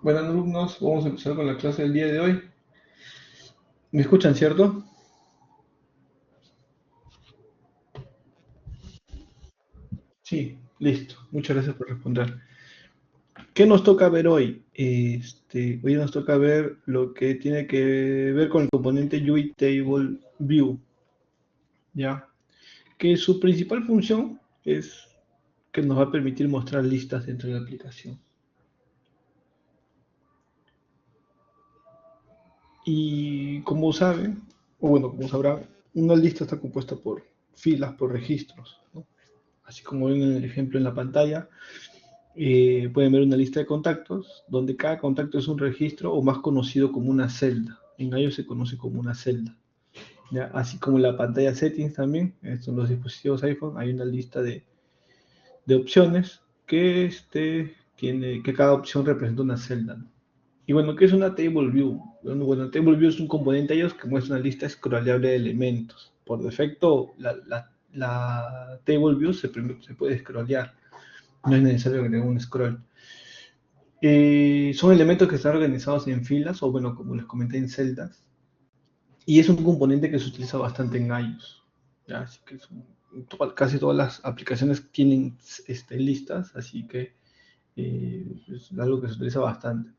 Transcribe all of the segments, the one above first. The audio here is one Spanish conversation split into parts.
Bueno, alumnos, vamos a empezar con la clase del día de hoy. ¿Me escuchan, cierto? Sí, listo. Muchas gracias por responder. ¿Qué nos toca ver hoy? Hoy nos toca ver lo que tiene que ver con el componente UI Table View, ¿ya? Que su principal función es que nos va a permitir mostrar listas dentro de la aplicación. Y como saben, o bueno, como sabrán, una lista está compuesta por filas, por registros, ¿no? Así como ven en el ejemplo en la pantalla, pueden ver una lista de contactos donde cada contacto es un registro o más conocido como una celda. En iOS se conoce como una celda. ¿Ya? Así como en la pantalla settings también, son los dispositivos iPhone, hay una lista de opciones que, que cada opción representa una celda, ¿no? Y bueno, ¿qué es una table view? Bueno, table view es un componente de ellos que muestra una lista scrollable de elementos. Por defecto, la table view se puede scrollear, no es necesario que tenga un scroll. Son elementos que están organizados en filas o, bueno, como les comenté, en celdas. Y es un componente que se utiliza bastante en iOS. ¿Ya? Así que casi todas las aplicaciones tienen listas, así que es algo que se utiliza bastante.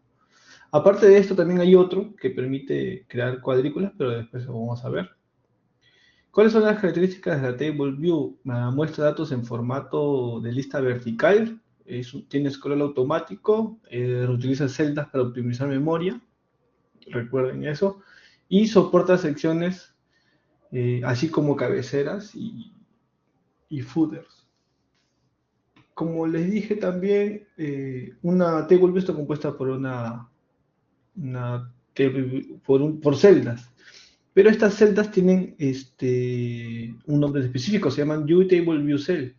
Aparte de esto, también hay otro que permite crear cuadrículas, pero después lo vamos a ver. ¿Cuáles son las características de la Table View? Muestra datos en formato de lista vertical, tiene scroll automático, utiliza celdas para optimizar memoria, recuerden eso, y soporta secciones así como cabeceras y footers. Como les dije también, una table view está compuesta por una por celdas. Pero estas celdas tienen un nombre específico, se llaman Table View Cell.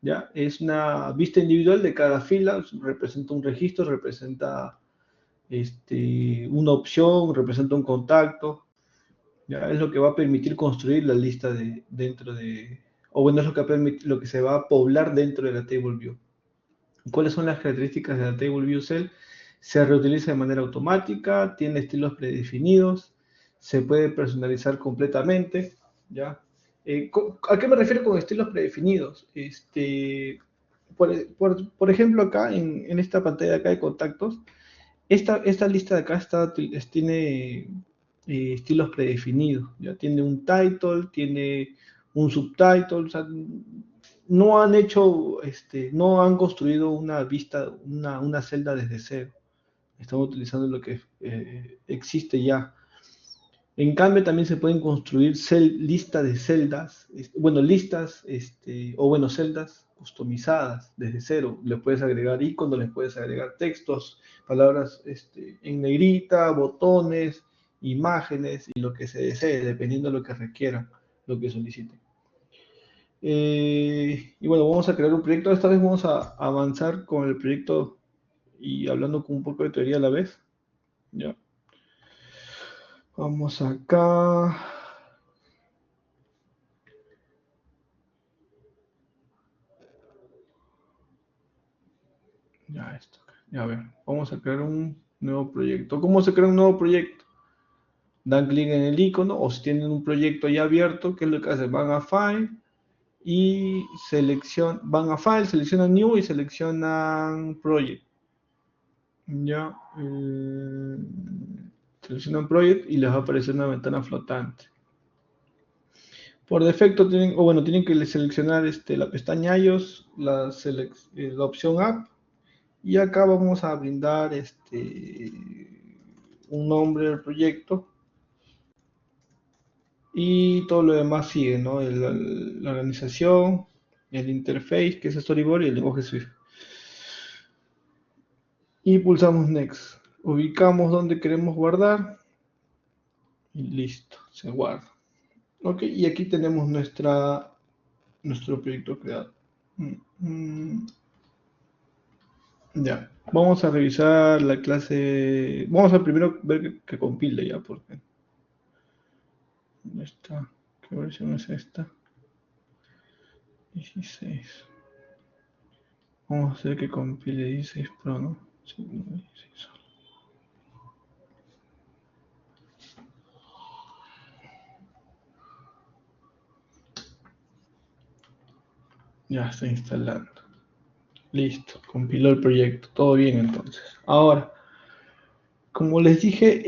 ¿Ya? Es una vista individual de cada fila, representa un registro, representa una opción, representa un contacto. ¿Ya? Es lo que va a permitir construir la lista dentro de, o bueno, es lo que se va a poblar dentro de la Table View. ¿Cuáles son las características de la Table View Cell? Se reutiliza de manera automática, tiene estilos predefinidos, se puede personalizar completamente, ¿ya? ¿A qué me refiero con estilos predefinidos? Por ejemplo, acá en esta pantalla de acá de contactos, esta lista de acá tiene estilos predefinidos, ya tiene un title, tiene un subtitle, o sea, no han construido una vista, una celda desde cero. Estamos utilizando lo que existe ya. En cambio, también se pueden construir listas de celdas, listas, o bueno, celdas customizadas desde cero. Le puedes agregar iconos, les puedes agregar textos, palabras en negrita, botones, imágenes y lo que se desee, dependiendo de lo que requieran, lo que soliciten. Y bueno, vamos a crear un proyecto. Esta vez vamos a avanzar con el proyecto y hablando con un poco de teoría a la vez. Ya. Vamos acá. Ya esto. Ya, a ver, vamos a crear un nuevo proyecto. ¿Cómo se crea un nuevo proyecto? Dan clic en el icono o si tienen un proyecto ya abierto, ¿qué es lo que hacen? Van a File y van a File, seleccionan New y seleccionan Project. Ya. Seleccionan Project y les va a aparecer una ventana flotante. Por defecto tienen que seleccionar la pestaña iOS, la opción App y acá vamos a brindar un nombre al proyecto y todo lo demás sigue, ¿no? La organización, el interface que es Storyboard y el lenguaje Swift. Y pulsamos Next. Ubicamos donde queremos guardar y listo, se guarda. Ok, y aquí tenemos nuestro proyecto creado. Mm, mm. Ya, vamos a revisar la clase. Vamos a primero ver que compile ya, porque. ¿Dónde está? ¿Qué versión es esta? 16. Vamos a hacer que compile 16 Pro, ¿no? Sí, 16. Ya está instalando. Listo, compiló el proyecto. Todo bien entonces. Ahora, como les dije,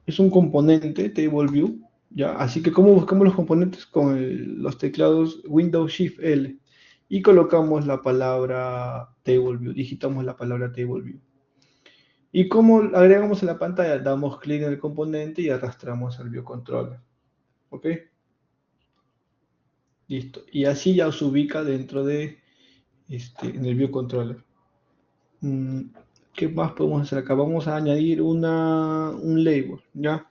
es un componente TableView, ¿ya? Así que ¿cómo buscamos los componentes? Con los teclados Windows Shift L y colocamos la palabra TableView, digitamos la palabra TableView. ¿Y cómo agregamos en la pantalla? Damos clic en el componente y arrastramos al biocontroller. ¿Ok? Listo. Y así ya se ubica dentro de en el biocontroller. Mm, ¿Qué más podemos hacer acá? Vamos a añadir un label, ¿ya?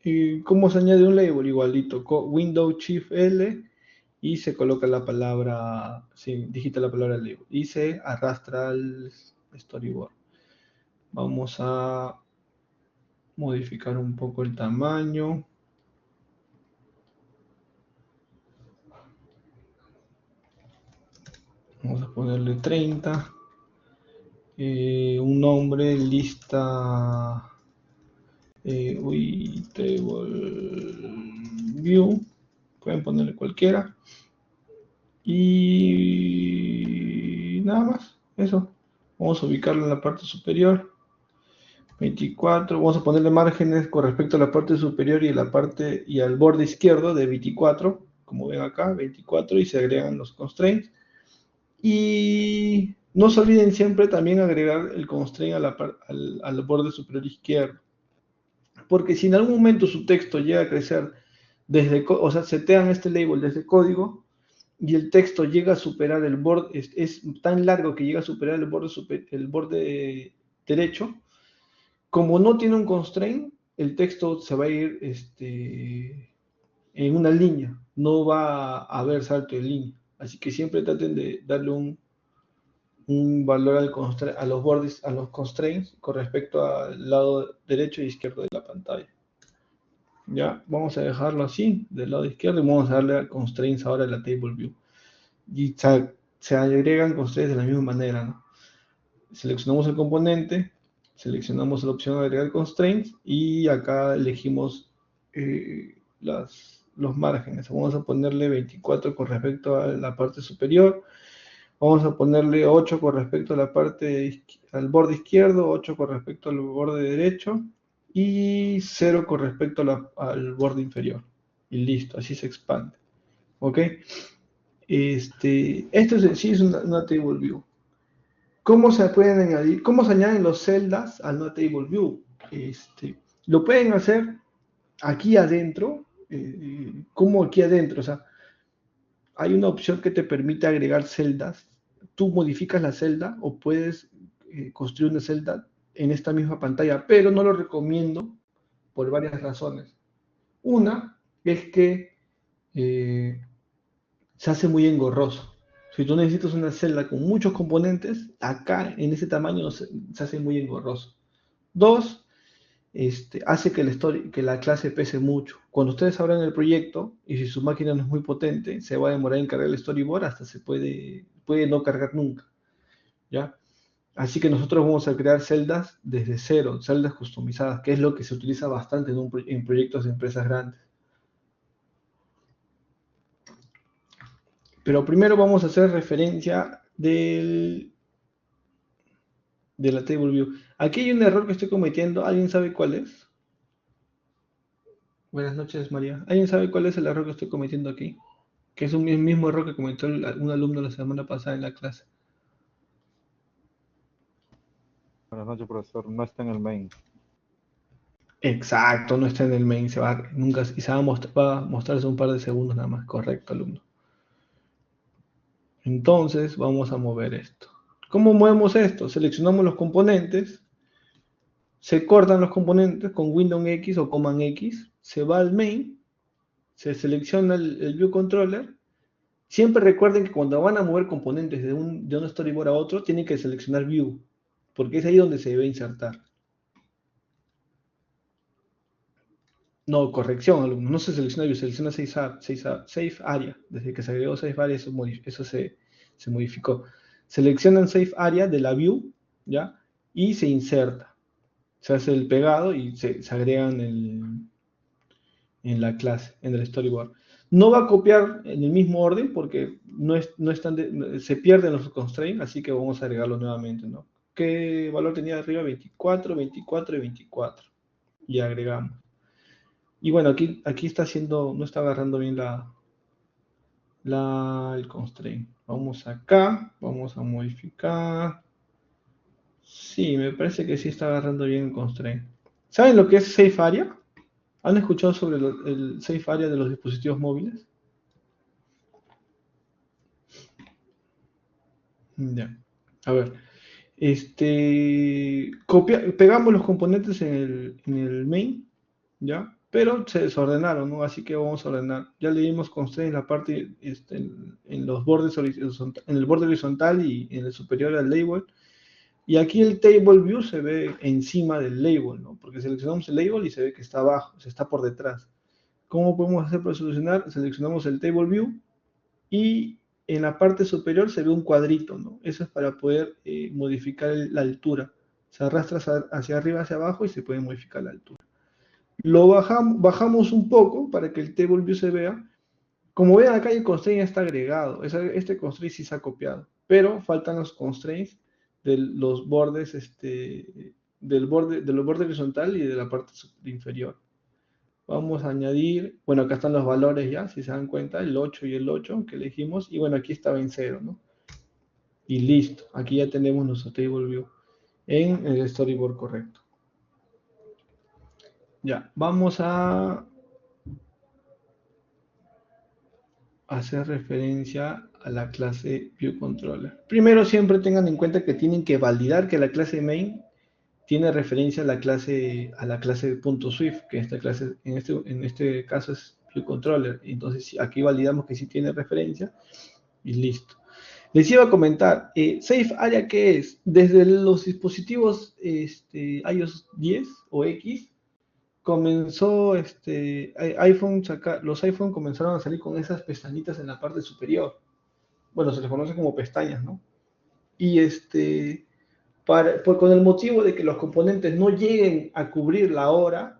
¿Y cómo se añade un label? Igualito, Windows Shift L y se coloca la palabra, sí, digita la palabra label y se arrastra al storyboard. Vamos a modificar un poco el tamaño. Vamos a ponerle 30. Un nombre, lista, table view. Pueden ponerle cualquiera. Y nada más, eso. Vamos a ubicarlo en la parte superior. 24. Vamos a ponerle márgenes con respecto a la parte superior y la parte y al borde izquierdo de 24. Como ven acá, 24 y se agregan los constraints. Y no se olviden siempre también agregar el constraint al borde superior izquierdo. Porque si en algún momento su texto llega a crecer o sea, setean este label desde código y el texto llega a superar el borde, es tan largo que llega a superar el borde derecho, como no tiene un constraint, el texto se va a ir en una línea, no va a haber salto de línea. Así que siempre traten de darle un valor a los bordes, a los constraints con respecto al lado derecho e izquierdo de la pantalla. Ya, vamos a dejarlo así, del lado izquierdo, y vamos a darle a constraints ahora a la table view. Y se agregan constraints de la misma manera, ¿no? Seleccionamos el componente, seleccionamos la opción de agregar constraints y acá elegimos los márgenes. Vamos a ponerle 24 con respecto a la parte superior. Vamos a ponerle 8 con respecto a al borde izquierdo, 8 con respecto al borde derecho y 0 con respecto al borde inferior. Y listo, así se expande. ¿Ok? Esto sí es una table view. ¿Cómo se pueden añadir? ¿Cómo se añaden los celdas al no table view? Lo pueden hacer aquí adentro. ¿Cómo aquí adentro? O sea, hay una opción que te permite agregar celdas. Tú modificas la celda o puedes construir una celda en esta misma pantalla, pero no lo recomiendo por varias razones. Una es que se hace muy engorroso. Si tú necesitas una celda con muchos componentes, acá en ese tamaño se hace muy engorroso. Dos, hace que la clase pese mucho. Cuando ustedes abran el proyecto, y si su máquina no es muy potente, se va a demorar en cargar el storyboard hasta puede no cargar nunca. ¿Ya? Así que nosotros vamos a crear celdas desde cero, celdas customizadas, que es lo que se utiliza bastante en proyectos de empresas grandes. Pero primero vamos a hacer referencia de la table view. Aquí hay un error que estoy cometiendo. ¿Alguien sabe cuál es? Buenas noches, María. ¿Alguien sabe cuál es el error que estoy cometiendo aquí? Que es el mismo error que cometió un alumno la semana pasada en la clase. Buenas noches, profesor. No está en el main. Exacto, no está en el main. Nunca, y va a mostrarse un par de segundos nada más. Correcto, alumno. Entonces, vamos a mover esto. ¿Cómo movemos esto? Seleccionamos los componentes. Se cortan los componentes con Windows X o Command X. Se va al main. Se selecciona el View Controller. Siempre recuerden que cuando van a mover componentes de un storyboard a otro, tienen que seleccionar View, porque es ahí donde se debe insertar. No, corrección, alumno, no se selecciona View, se selecciona Safe Area. Desde que se agregó Safe Area, eso se modificó. Seleccionan Safe Area de la View, ¿ya? Y se inserta. Se hace el pegado y se agregan en la clase, en el storyboard. No va a copiar en el mismo orden porque no están se pierden los constraints, así que vamos a agregarlo nuevamente, ¿no? ¿Qué valor tenía arriba? 24, 24 y 24. Y agregamos. Y bueno, aquí está haciendo, no está agarrando bien el constraint. Vamos acá, vamos a modificar. Sí, me parece que sí está agarrando bien el constraint. ¿Saben lo que es Safe Area? ¿Han escuchado sobre el Safe Area de los dispositivos móviles? Ya. A ver, pegamos los componentes en el main, ¿ya? Pero se desordenaron, ¿no? Así que vamos a ordenar. Ya le dimos constraint en la parte, en los bordes en el borde horizontal y en el superior al label. Y aquí el table view se ve encima del label, ¿no? Porque seleccionamos el label y se ve que está abajo, se está por detrás. ¿Cómo podemos hacer para solucionar? Seleccionamos el table view y en la parte superior se ve un cuadrito, ¿no? Eso es para poder modificar la altura. Se arrastra hacia arriba, hacia abajo y se puede modificar la altura. Lo bajamos un poco para que el table view se vea. Como ven acá el constraint está agregado. Este constraint sí se ha copiado. Pero faltan los constraints de los bordes, de los bordes horizontal y de la parte inferior. Vamos a añadir, bueno, acá están los valores ya, si se dan cuenta, el 8 y el 8 que elegimos, y bueno, aquí estaba en 0, ¿no? Y listo, aquí ya tenemos nuestro table view en el storyboard correcto. Ya, vamos a hacer referencia a la clase ViewController. Primero siempre tengan en cuenta que tienen que validar que la clase main tiene referencia a la clase .swift, que esta clase en este caso es ViewController. Entonces aquí validamos que sí tiene referencia y listo. Les iba a comentar, Safe Area, ¿qué es? Desde los dispositivos iOS 10 o X, comenzó los iPhone comenzaron a salir con esas pestañitas en la parte superior. Bueno, se les conoce como pestañas, ¿no? Y con el motivo de que los componentes no lleguen a cubrir la hora,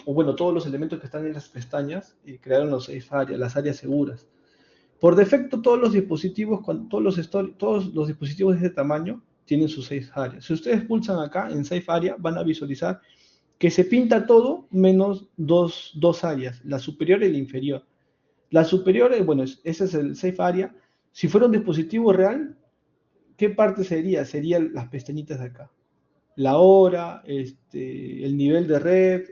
o bueno, todos los elementos que están en las pestañas, crearon los Safe Area, las áreas seguras. Por defecto, todos los dispositivos, todos los dispositivos de ese tamaño tienen sus Safe Area. Si ustedes pulsan acá en Safe Area, van a visualizar que se pinta todo menos dos áreas, la superior y la inferior. La superior, bueno, ese es el Safe Area. Si fuera un dispositivo real, ¿qué parte sería? Serían las pestañitas de acá. La hora, el nivel de red,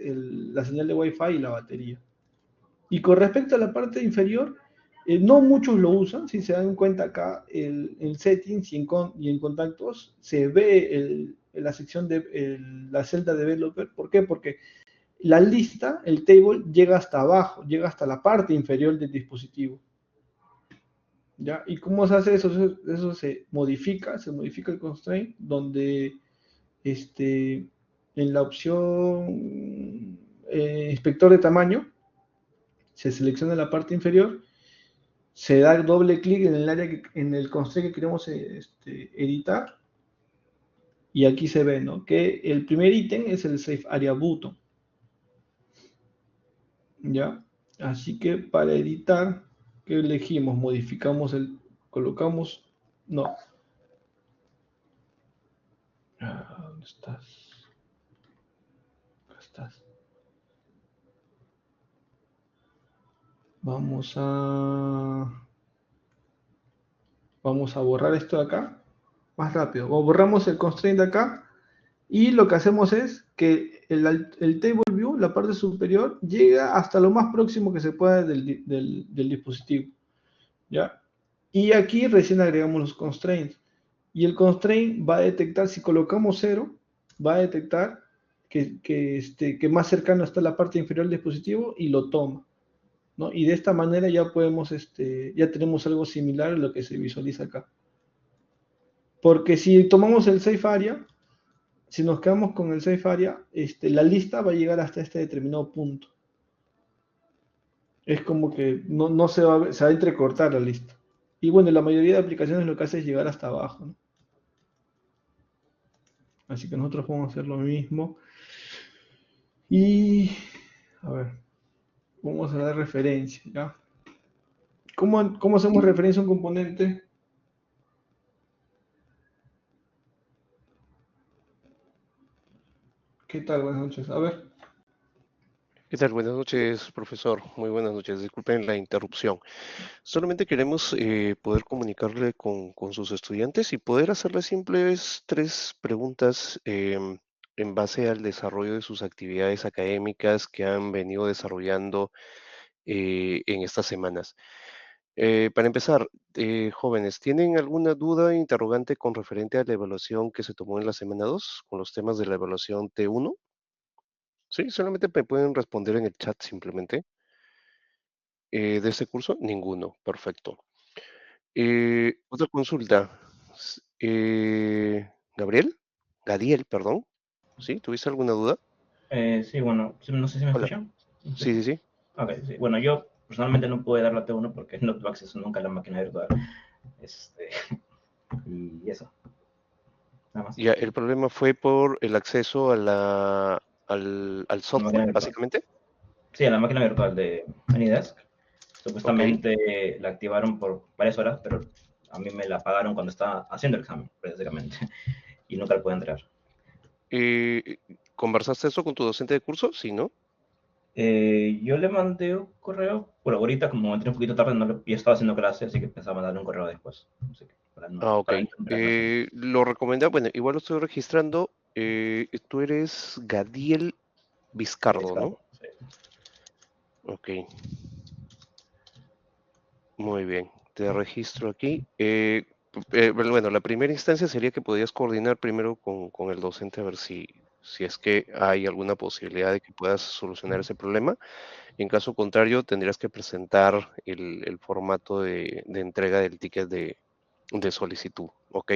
la señal de Wi-Fi y la batería. Y con respecto a la parte inferior, no muchos lo usan. Si se dan cuenta acá, en settings y en contactos, se ve la sección de la celda developer. ¿Por qué? Porque la lista, el table, llega hasta abajo, llega hasta la parte inferior del dispositivo. ¿Ya? ¿Y cómo se hace eso? Eso se modifica el constraint, donde en la opción inspector de tamaño, se selecciona la parte inferior, se da doble clic en el área, en el constraint que queremos editar, y aquí se ve, ¿no? Que el primer ítem es el Safe Area Button. ¿Ya? Así que para editar, ¿qué elegimos? Colocamos, no. ¿Dónde estás? Acá estás. Vamos a borrar esto de acá, más rápido. Borramos el constraint de acá, y lo que hacemos es que el table view, la parte superior, llega hasta lo más próximo que se pueda del dispositivo. ¿Ya? Y aquí recién agregamos los constraints. Y el constraint va a detectar, si colocamos 0, va a detectar que más cercano está la parte inferior del dispositivo y lo toma, ¿no? Y de esta manera ya ya tenemos algo similar a lo que se visualiza acá. Porque si tomamos el Safe Area, si nos quedamos con el Safe Area, la lista va a llegar hasta este determinado punto. Es como que no se va a entrecortar la lista. Y bueno, la mayoría de aplicaciones lo que hace es llegar hasta abajo, ¿no? Así que nosotros vamos a hacer lo mismo. Y, a ver, vamos a dar referencia, ¿ya? ¿Cómo hacemos referencia a un componente? ¿Qué tal? Buenas noches. A ver, ¿Qué tal? Buenas noches, profesor. Muy buenas noches. Disculpen la interrupción. Solamente queremos poder comunicarle con sus estudiantes y poder hacerles simples tres preguntas en base al desarrollo de sus actividades académicas que han venido desarrollando en estas semanas. Para empezar, jóvenes, ¿tienen alguna duda, interrogante con referente a la evaluación que se tomó en la semana 2 con los temas de la evaluación T1? Sí, solamente me pueden responder en el chat simplemente. ¿De este curso? Ninguno. Perfecto. Otra consulta. Gabriel, Gadiel, perdón. ¿Sí? ¿Tuviste alguna duda? Sí, bueno, no sé si me Hola. escuchan. ¿Me Sí, escuchan? sí, sí. Ok, sí. Bueno, yo personalmente no pude dar la T1 porque no tuve acceso nunca a la máquina virtual. Este, y eso, nada más. Ya, el problema fue por el acceso a al La máquina software, virtual. básicamente. Sí, a la máquina virtual de Anydesk. Ok. Supuestamente la activaron por varias horas, pero a mí me la pagaron cuando estaba haciendo el examen, prácticamente. Y nunca la pude entrar. Eh, ¿Conversaste eso con tu docente de curso? Sí, ¿no? Yo le mandé un correo, bueno, ahorita como entré un poquito tarde, no yo estaba haciendo clase, así que pensaba mandarle un correo después. Así que para, no, Ah, ok. para entender la clase. Lo recomendé, bueno, igual lo estoy registrando. Tú eres Gadiel Vizcardo, ¿no? Descargo, sí. Ok. Muy bien, te registro aquí. Bueno, la primera instancia sería que podías coordinar primero con el docente a ver si es que hay alguna posibilidad de que puedas solucionar ese problema. En caso contrario, tendrías que presentar el formato de entrega del ticket de solicitud, ¿ok?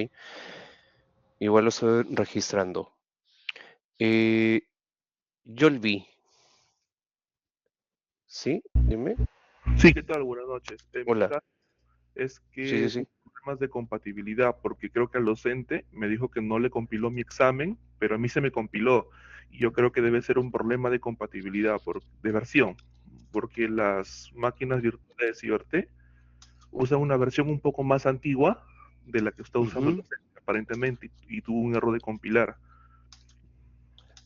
Igual lo estoy registrando. Eh, Yolvi, ¿sí? Dime. Sí, ¿qué tal? Buenas noches. En mi Hola. caso es Sí, sí, que sí. hubo problemas de compatibilidad porque creo que el docente me dijo que no le compiló mi examen, pero a mí se me compiló. Y yo creo que debe ser un problema de compatibilidad de versión, porque las máquinas virtuales de CIBERT usan una versión un poco más antigua de la que está usando el Ujú. docente, aparentemente, y tuvo un error de compilar.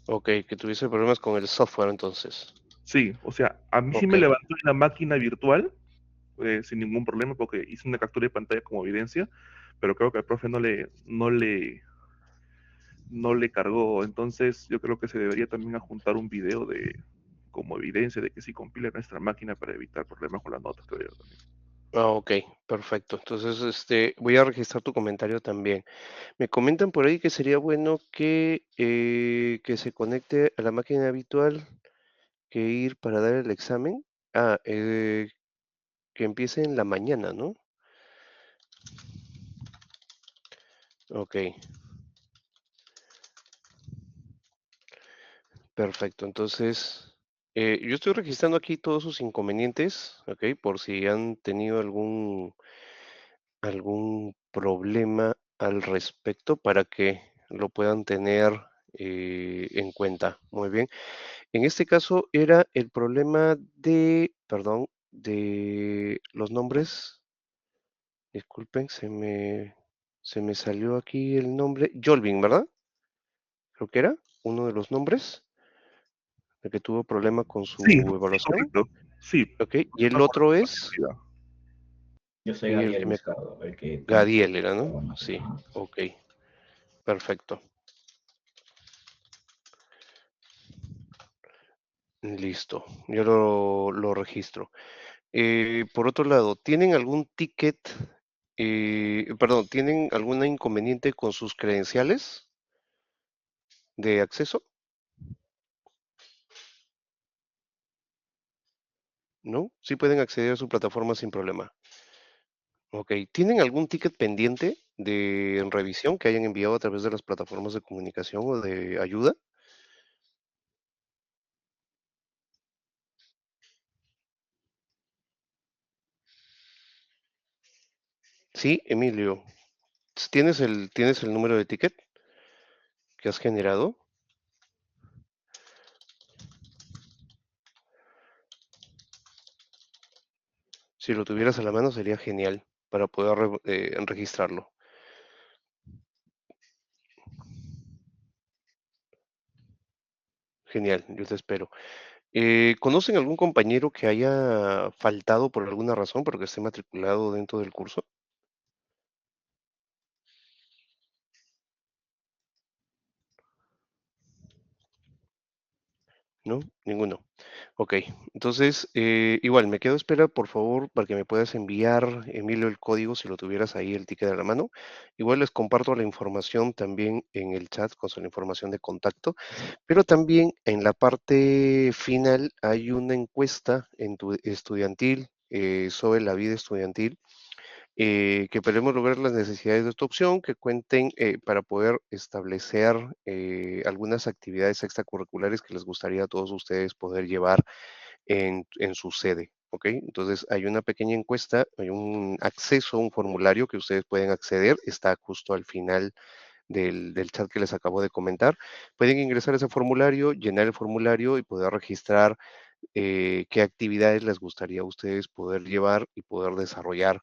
Ok, que tuviese problemas con el software entonces. Sí, o sea, a mí sí Ok. me levantó en la máquina virtual sin ningún problema porque hice una captura de pantalla como evidencia, pero creo que al profe no le cargó. Entonces yo creo que se debería también adjuntar un video como evidencia de que sí compila nuestra máquina para evitar problemas con las notas, creo yo también. Ah, ok, perfecto. Entonces, voy a registrar tu comentario también. Me comentan por ahí que sería bueno que se conecte a la máquina habitual que ir para dar el examen. Ah, que empiece en la mañana, ¿no? Ok, perfecto. Entonces, yo estoy registrando aquí todos sus inconvenientes, ok, por si han tenido algún problema al respecto para que lo puedan tener en cuenta. Muy bien. En este caso era el problema perdón, de los nombres. Disculpen, se me salió aquí el nombre. Jolvin, ¿verdad? Creo que era uno de los nombres, el que tuvo problema con Sí, su sí, evaluación. correcto. Sí, Ok, y el problema con la otro es, compatibilidad. Yo soy y el Gadiel que me... Vizcardo, el que tiene Gadiel era, ¿no? la máquina. Sí, Ajá. ok, perfecto. Listo, yo lo registro. Por otro lado, ¿tienen algún ticket, perdón, ¿tienen algún inconveniente con sus credenciales de acceso? ¿No? Sí pueden acceder a su plataforma sin problema. Ok, ¿tienen algún ticket pendiente de revisión que hayan enviado a través de las plataformas de comunicación o de ayuda? Sí, Emilio, tienes el número de ticket que has generado? Si lo tuvieras a la mano sería genial para poder registrarlo. Genial, yo te espero. ¿Conocen algún compañero que haya faltado por alguna razón, pero que esté matriculado dentro del curso? ¿No? Ninguno. Ok, entonces, igual, me quedo a espera, por favor, para que me puedas enviar, Emilio, el código, si lo tuvieras ahí, el ticket a la mano. Igual les comparto la información también en el chat con la información de contacto, pero también en la parte final hay una encuesta en tu estudiantil sobre la vida estudiantil que podemos lograr las necesidades de esta opción, que cuenten para poder establecer algunas actividades extracurriculares que les gustaría a todos ustedes poder llevar en su sede. ¿Ok? Entonces hay una pequeña encuesta, hay un acceso, un formulario que ustedes pueden acceder, está justo al final del chat que les acabo de comentar. Pueden ingresar a ese formulario, llenar el formulario y poder registrar qué actividades les gustaría a ustedes poder llevar y poder desarrollar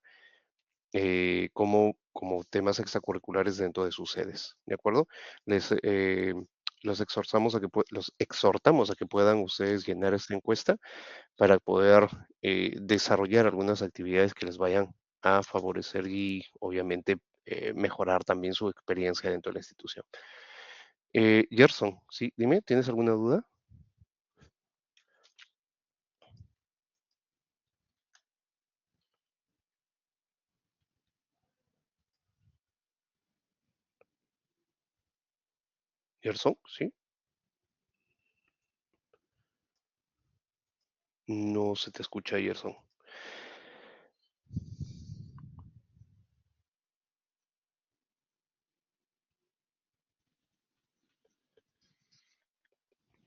como temas extracurriculares dentro de sus sedes, ¿de acuerdo? Los los exhortamos a que puedan ustedes llenar esta encuesta para poder desarrollar algunas actividades que les vayan a favorecer y obviamente mejorar también su experiencia dentro de la institución. Gerson, sí, dime, ¿tienes alguna duda? Gerson, sí, no se te escucha, Gerson.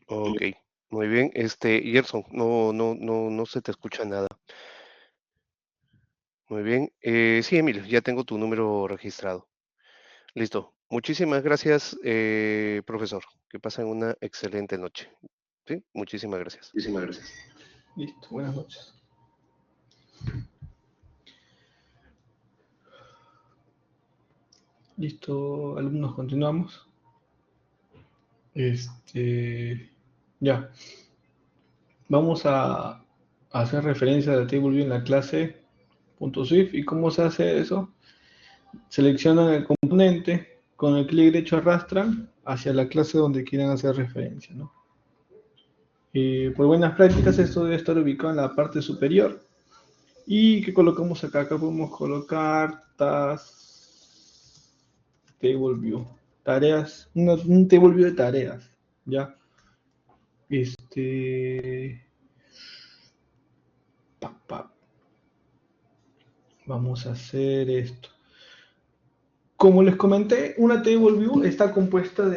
Ok, muy bien. Gerson, no se te escucha nada. Muy bien. Sí, Emilio, ya tengo tu número registrado. Listo. Muchísimas gracias, profesor. Que pasen una excelente noche. Sí, muchísimas gracias. Muchísimas gracias. Listo, buenas noches. Listo, alumnos, continuamos. Ya. Vamos a hacer referencia a la table view en la clase .swift. ¿Y cómo se hace eso? Seleccionan el componente, con el clic derecho arrastran hacia la clase donde quieran hacer referencia, ¿no? Por buenas prácticas esto debe estar ubicado en la parte superior. ¿Y qué colocamos acá? Acá podemos colocar table view, tareas, un table view de tareas, ¿ya? Vamos a hacer esto. Como les comenté, una table view está compuesta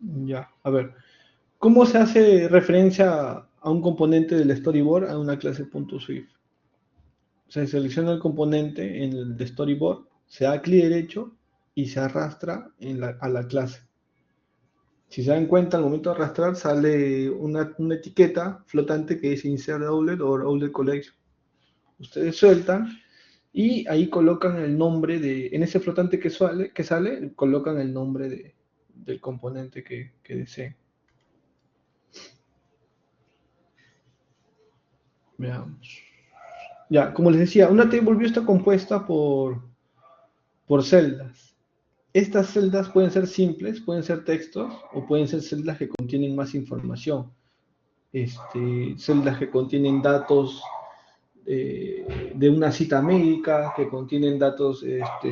ya, a ver, ¿cómo se hace referencia a un componente del storyboard a una clase .swift? Se selecciona el componente en el de storyboard, se da clic derecho y se arrastra a la clase. Si se dan cuenta, al momento de arrastrar sale una etiqueta flotante que dice Insert Outlet o Outlet Collection. Ustedes sueltan y ahí colocan el nombre en ese flotante que sale colocan el nombre del componente que deseen. Veamos. Ya, como les decía, una table view está compuesta por celdas. Estas celdas pueden ser simples, pueden ser textos o pueden ser celdas que contienen más información. Celdas que contienen datos de una cita médica, que contienen datos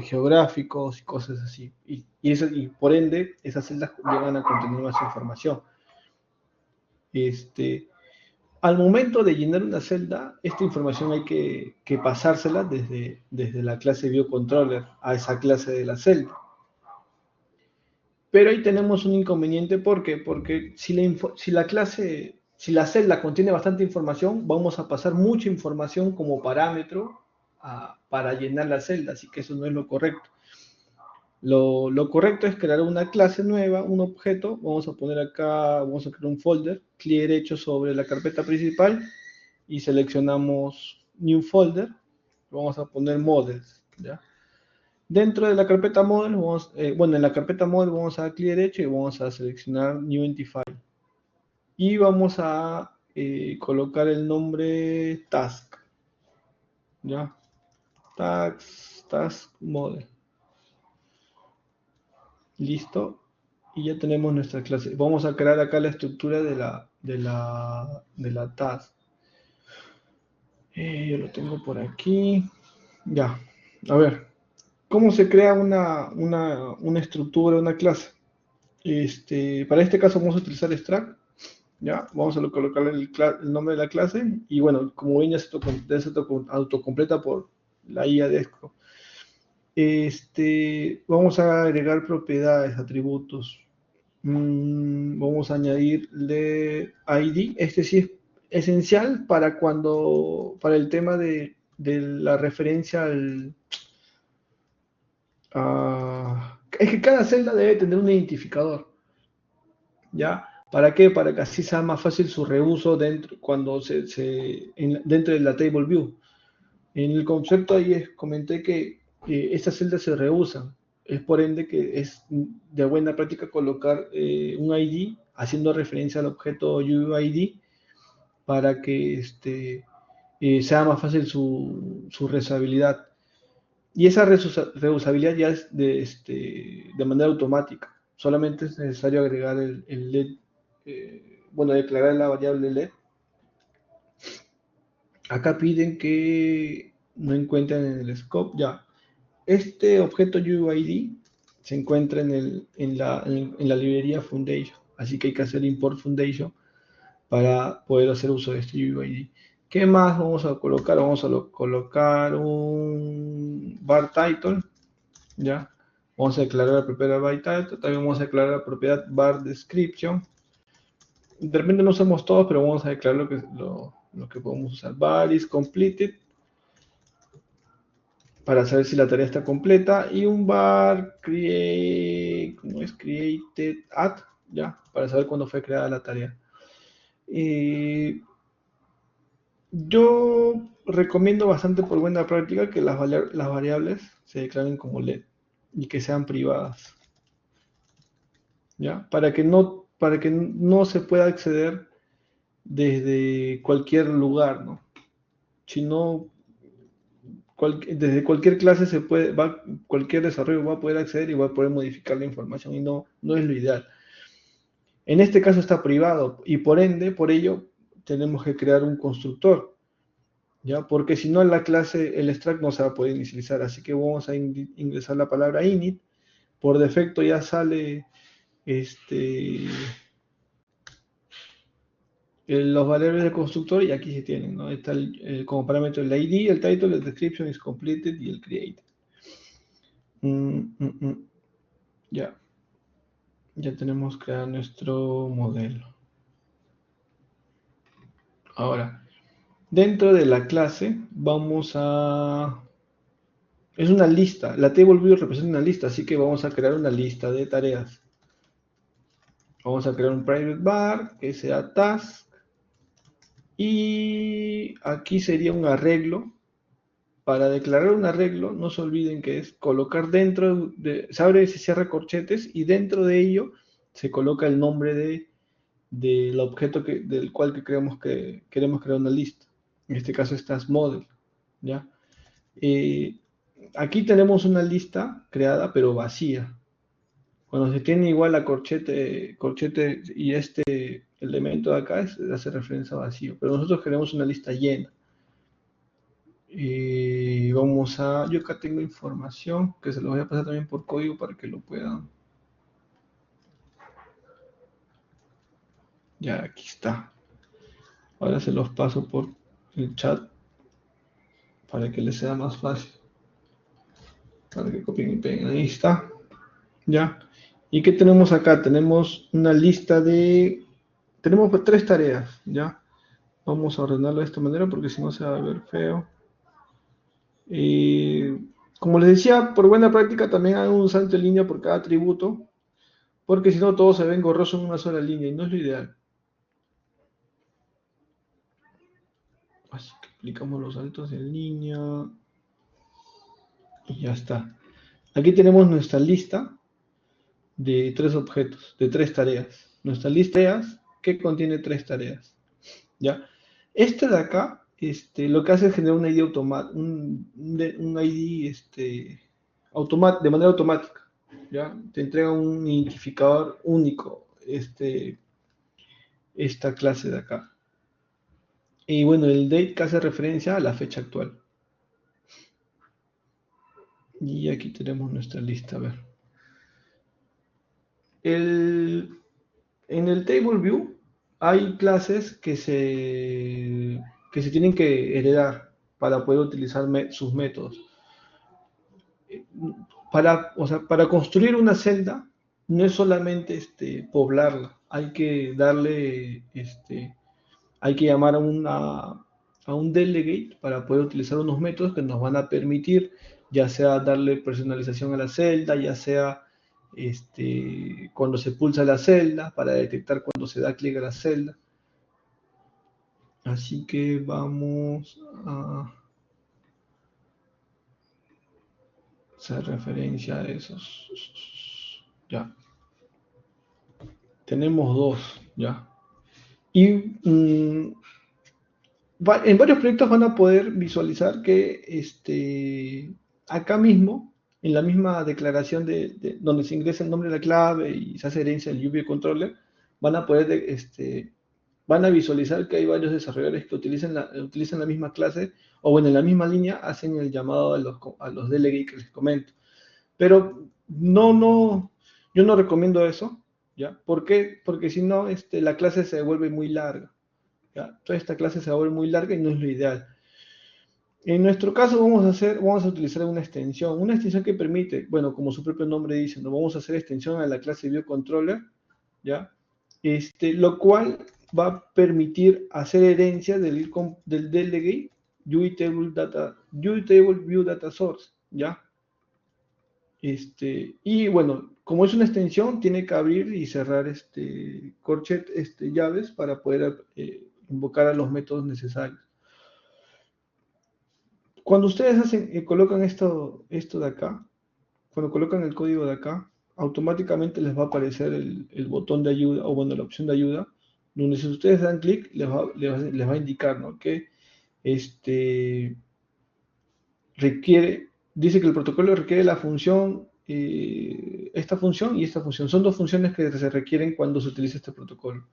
geográficos y cosas así. Y por ende, esas celdas llegan a contener más información. Al momento de llenar una celda, esta información hay que pasársela desde la clase BioController a esa clase de la celda. Pero ahí tenemos un inconveniente, ¿por qué? Porque si la celda contiene bastante información, vamos a pasar mucha información como parámetro para llenar la celda, así que eso no es lo correcto. Lo correcto es crear una clase nueva, un objeto, vamos a crear un folder, clic derecho sobre la carpeta principal y seleccionamos New Folder, vamos a poner Models, ¿ya? Dentro de la carpeta Model, en la carpeta Model vamos a dar clic derecho y vamos a seleccionar New Empty File. Y vamos a colocar el nombre Task, ¿ya? Task Model. Listo. Y ya tenemos nuestra clase. Vamos a crear acá la estructura de la task. Yo lo tengo por aquí. Ya. A ver. ¿Cómo se crea una estructura, una clase? Para este caso vamos a utilizar extract. Ya. Vamos a colocarle el nombre de la clase. Y bueno, como ven ya se autocompleta por la IA de Xcode. Vamos a agregar propiedades, atributos. Vamos a añadirle ID. Este sí es esencial para el tema de la referencia es que cada celda debe tener un identificador. ¿Ya? ¿Para qué? Para que así sea más fácil su reuso dentro de la table view. En el concepto ahí comenté que estas celdas se reusan. Es por ende que es de buena práctica colocar un ID haciendo referencia al objeto UUID para que sea más fácil su reusabilidad. Y esa reusabilidad ya es de manera automática. Solamente es necesario agregar el LED, declarar la variable LED. Acá piden que no encuentren en el scope, ya. Este objeto UUID se encuentra en la librería Foundation, así que hay que hacer import Foundation para poder hacer uso de este UUID. ¿Qué más vamos a colocar? Vamos a colocar un var title, ¿ya? Vamos a declarar la propiedad var title, también vamos a declarar la propiedad var description. De repente no usamos todos, pero vamos a declarar lo que podemos usar. Var is completed, para saber si la tarea está completa, y un var created at, ya, para saber cuándo fue creada la tarea. Yo recomiendo bastante por buena práctica que las variables se declaren como LED y que sean privadas, ¿ya? Para que no se pueda acceder desde cualquier lugar, ¿no? Sino desde cualquier clase cualquier desarrollo va a poder acceder y va a poder modificar la información y no es lo ideal. En este caso está privado y por ello tenemos que crear un constructor, ¿ya? Porque si no en la clase el extract no se va a poder inicializar, así que vamos a ingresar la palabra init. Por defecto ya sale los valores del constructor y aquí se tienen, ¿no? Está como parámetro el ID, el title, el description is completed y el created. Ya tenemos creado nuestro modelo. Ahora, dentro de la clase es una lista, la table view representa una lista, así que vamos a crear una lista de tareas. Vamos a crear un private var que sea task. Y aquí sería un arreglo. Para declarar un arreglo, no se olviden que es colocar se abre y se cierra corchetes y dentro de ello se coloca el nombre del objeto del cual queremos crear una lista. En este caso es task model, ¿ya? Aquí tenemos una lista creada pero vacía. Cuando se tiene igual la corchete y este elemento de acá hace referencia a vacío, pero nosotros queremos una lista llena. Yo acá tengo información que se los voy a pasar también por código para que lo puedan. Ya, aquí está. Ahora se los paso por el chat para que les sea más fácil. Para que copien y peguen. Ahí está. Ya. ¿Y qué tenemos acá? Tenemos una lista tenemos 3 tareas, ¿ya? Vamos a ordenarlo de esta manera porque si no se va a ver feo. Como les decía, por buena práctica también hagan un salto en línea por cada atributo, porque si no todo se ve engorroso en una sola línea y no es lo ideal. Así que aplicamos los saltos en línea y ya está. Aquí tenemos nuestra lista de 3 objetos, de 3 tareas. Nuestra lista de tareas que contiene 3 tareas. ¿Ya? Este de acá, lo que hace es generar un ID automático, un ID de manera automática. ¿Ya? Te entrega un identificador único, esta clase de acá. Y bueno, el date que hace referencia a la fecha actual. Y aquí tenemos nuestra lista, a ver. En el Table View hay clases que se tienen que heredar para poder utilizar sus métodos. O sea, para construir una celda no es solamente poblarla, hay que darle, hay que llamar a un delegate para poder utilizar unos métodos que nos van a permitir, ya sea darle personalización a la celda, ya sea cuando se pulsa la celda, para detectar cuando se da clic a la celda. Así que vamos a hacer referencia a esos. Ya. Tenemos 2, ya. Y en varios proyectos van a poder visualizar que acá mismo, en la misma declaración donde se ingresa el nombre de la clave y se hace herencia del UV controller, van a poder van a visualizar que hay varios desarrolladores que utilizan la misma clase, o bueno, en la misma línea hacen el llamado a los delegates que les comento. Pero yo no recomiendo eso, ¿ya? ¿Por qué? Porque si no, la clase se vuelve muy larga, ¿ya? Toda esta clase se vuelve muy larga y no es lo ideal. En nuestro caso vamos a utilizar una extensión que permite, bueno, como su propio nombre dice, ¿no? Vamos a hacer extensión a la clase BioController, ¿ya? Lo cual va a permitir hacer herencia del delegate UITableViewDataSource, ¿ya? Y bueno, como es una extensión, tiene que abrir y cerrar corchet llaves para poder invocar a los métodos necesarios. Cuando ustedes colocan esto de acá, cuando colocan el código de acá, automáticamente les va a aparecer el botón de ayuda, o bueno, la opción de ayuda, donde si ustedes dan clic, les va a indicar, ¿no? Que dice que el protocolo requiere la función, esta función y esta función. Son 2 funciones que se requieren cuando se utiliza este protocolo.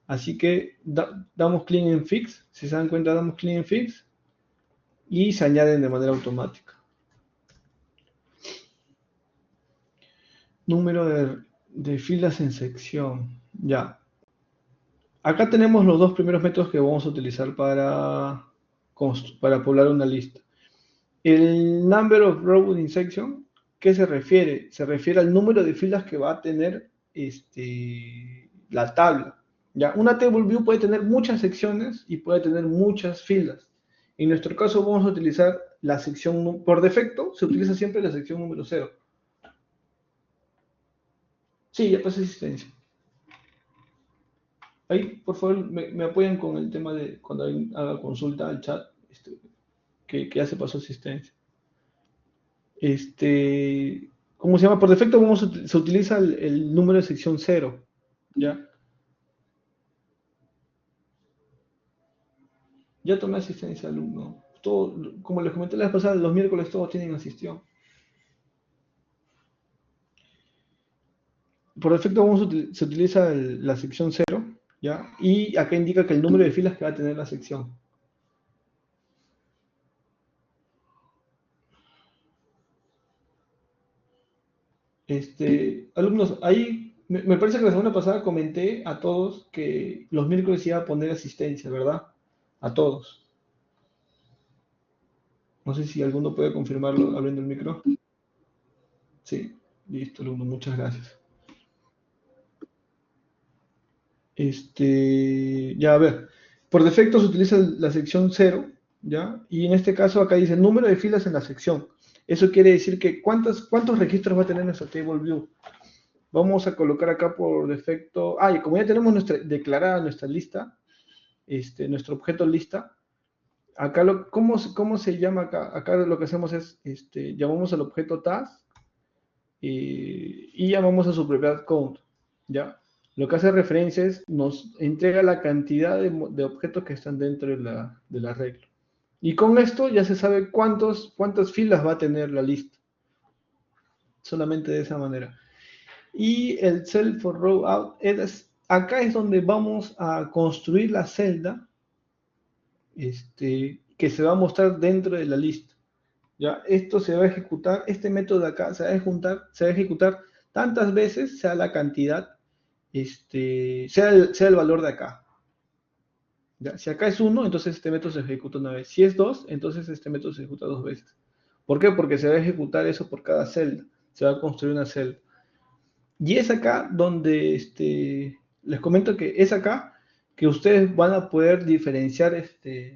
Así que damos clean and fix, si se dan cuenta damos clean and fix, y se añaden de manera automática. Número de filas en sección. Ya. Acá tenemos los 2 primeros métodos que vamos a utilizar para poblar una lista. El number of rows in section, ¿qué se refiere? Se refiere al número de filas que va a tener la tabla. ¿Ya? Una table view puede tener muchas secciones y puede tener muchas filas. En nuestro caso vamos a utilizar la sección, por defecto, se utiliza siempre la sección número 0. Sí, ya pasé asistencia. Ahí, por favor, me apoyan con el tema de cuando haga consulta al chat, que ya se pasó asistencia. ¿Cómo se llama? Por defecto se utiliza el número de sección 0, ¿ya? Ya tomé asistencia, alumno. Todo, como les comenté la vez pasada, los miércoles todos tienen asistión. Por defecto se utiliza la sección 0, ¿ya? Y acá indica que el número de filas que va a tener la sección. Alumnos, ahí me parece que la semana pasada comenté a todos que los miércoles iba a poner asistencia, ¿verdad? A todos. No sé si alguno puede confirmarlo abriendo el micro. Sí, listo, alumno, muchas gracias. Ya a ver, por defecto se utiliza la sección 0, ¿ya? Y en este caso acá dice número de filas en la sección. Eso quiere decir que ¿cuántos registros va a tener nuestra table view? Vamos a colocar acá por defecto, y como ya tenemos declarada nuestra lista, nuestro objeto lista, Acá, ¿cómo se llama acá? Acá lo que hacemos es, llamamos al objeto task y llamamos a su propiedad count, ¿ya? Lo que hace referencia es, nos entrega la cantidad de objetos que están dentro de la regla. Y con esto ya se sabe cuántas filas va a tener la lista. Solamente de esa manera. Y el cell for row out, acá es donde vamos a construir la celda que se va a mostrar dentro de la lista. ¿Ya? Esto se va a ejecutar, este método de acá se va a ejecutar tantas veces, sea la cantidad, sea el valor de acá. ¿Ya? Si acá es 1, entonces este método se ejecuta una vez. Si es 2, entonces este método se ejecuta 2 veces. ¿Por qué? Porque se va a ejecutar eso por cada celda. Se va a construir una celda. Y es acá donde les comento que es acá que ustedes van a poder diferenciar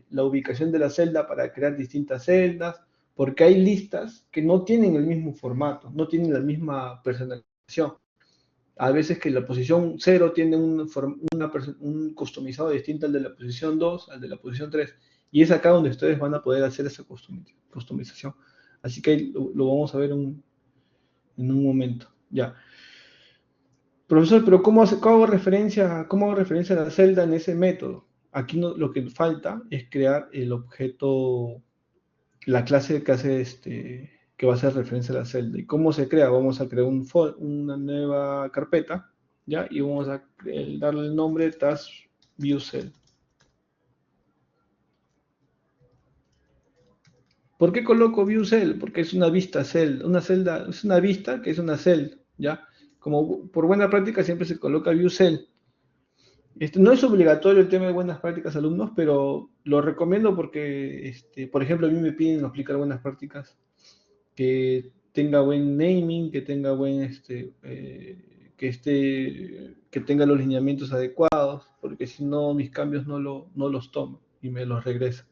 la ubicación de la celda para crear distintas celdas, porque hay listas que no tienen el mismo formato, no tienen la misma personalización. A veces que la posición 0 tiene un customizado distinto al de la posición 2, al de la posición 3, y es acá donde ustedes van a poder hacer esa customización. Así que lo vamos a ver en un momento. Ya. Profesor, pero ¿cómo hago referencia a la celda en ese método? Aquí lo que falta es crear el objeto, la clase que hace que va a hacer referencia a la celda. ¿Y cómo se crea? Vamos a crear una nueva carpeta, ¿ya? Y vamos a darle el nombre task view cell. ¿Por qué coloco view cell? Porque es una vista cell, una celda, es una vista que es una cell, ¿ya? Como por buena práctica siempre se coloca view cell. No es obligatorio el tema de buenas prácticas, alumnos, pero lo recomiendo porque, por ejemplo, a mí me piden explicar buenas prácticas que tenga buen naming, que tenga que tenga los lineamientos adecuados, porque si no, mis cambios no los tomo y me los regresa.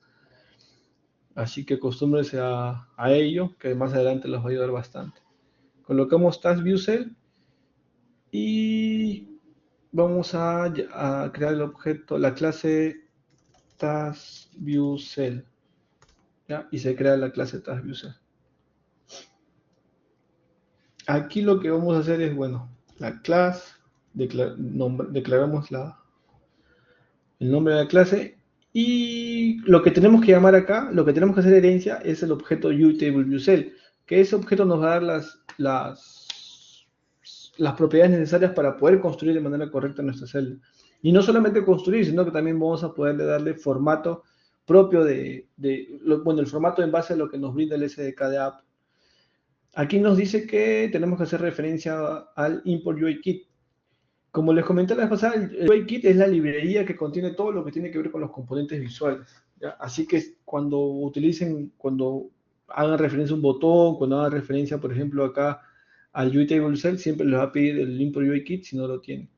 Así que acostúmbrense a ello, que más adelante los va a ayudar bastante. Colocamos task view cell y vamos a crear el objeto, la clase taskViewCell, ¿ya? Y se crea la clase taskViewCell. Aquí lo que vamos a hacer es, bueno, la clase, declaramos el nombre de la clase y lo que tenemos que llamar acá, lo que tenemos que hacer herencia es el objeto uTableViewCell, que ese objeto nos va a dar las propiedades necesarias para poder construir de manera correcta nuestra celda. Y no solamente construir, sino que también vamos a poderle darle formato propio el formato en base a lo que nos brinda el SDK de app. Aquí nos dice que tenemos que hacer referencia al import UIKit. Como les comenté la vez pasada, el UIKit es la librería que contiene todo lo que tiene que ver con los componentes visuales, ¿ya? Así que cuando hagan referencia a un botón, cuando hagan referencia, por ejemplo, acá al uTableCell, siempre les va a pedir el import UIKit si no lo tienen.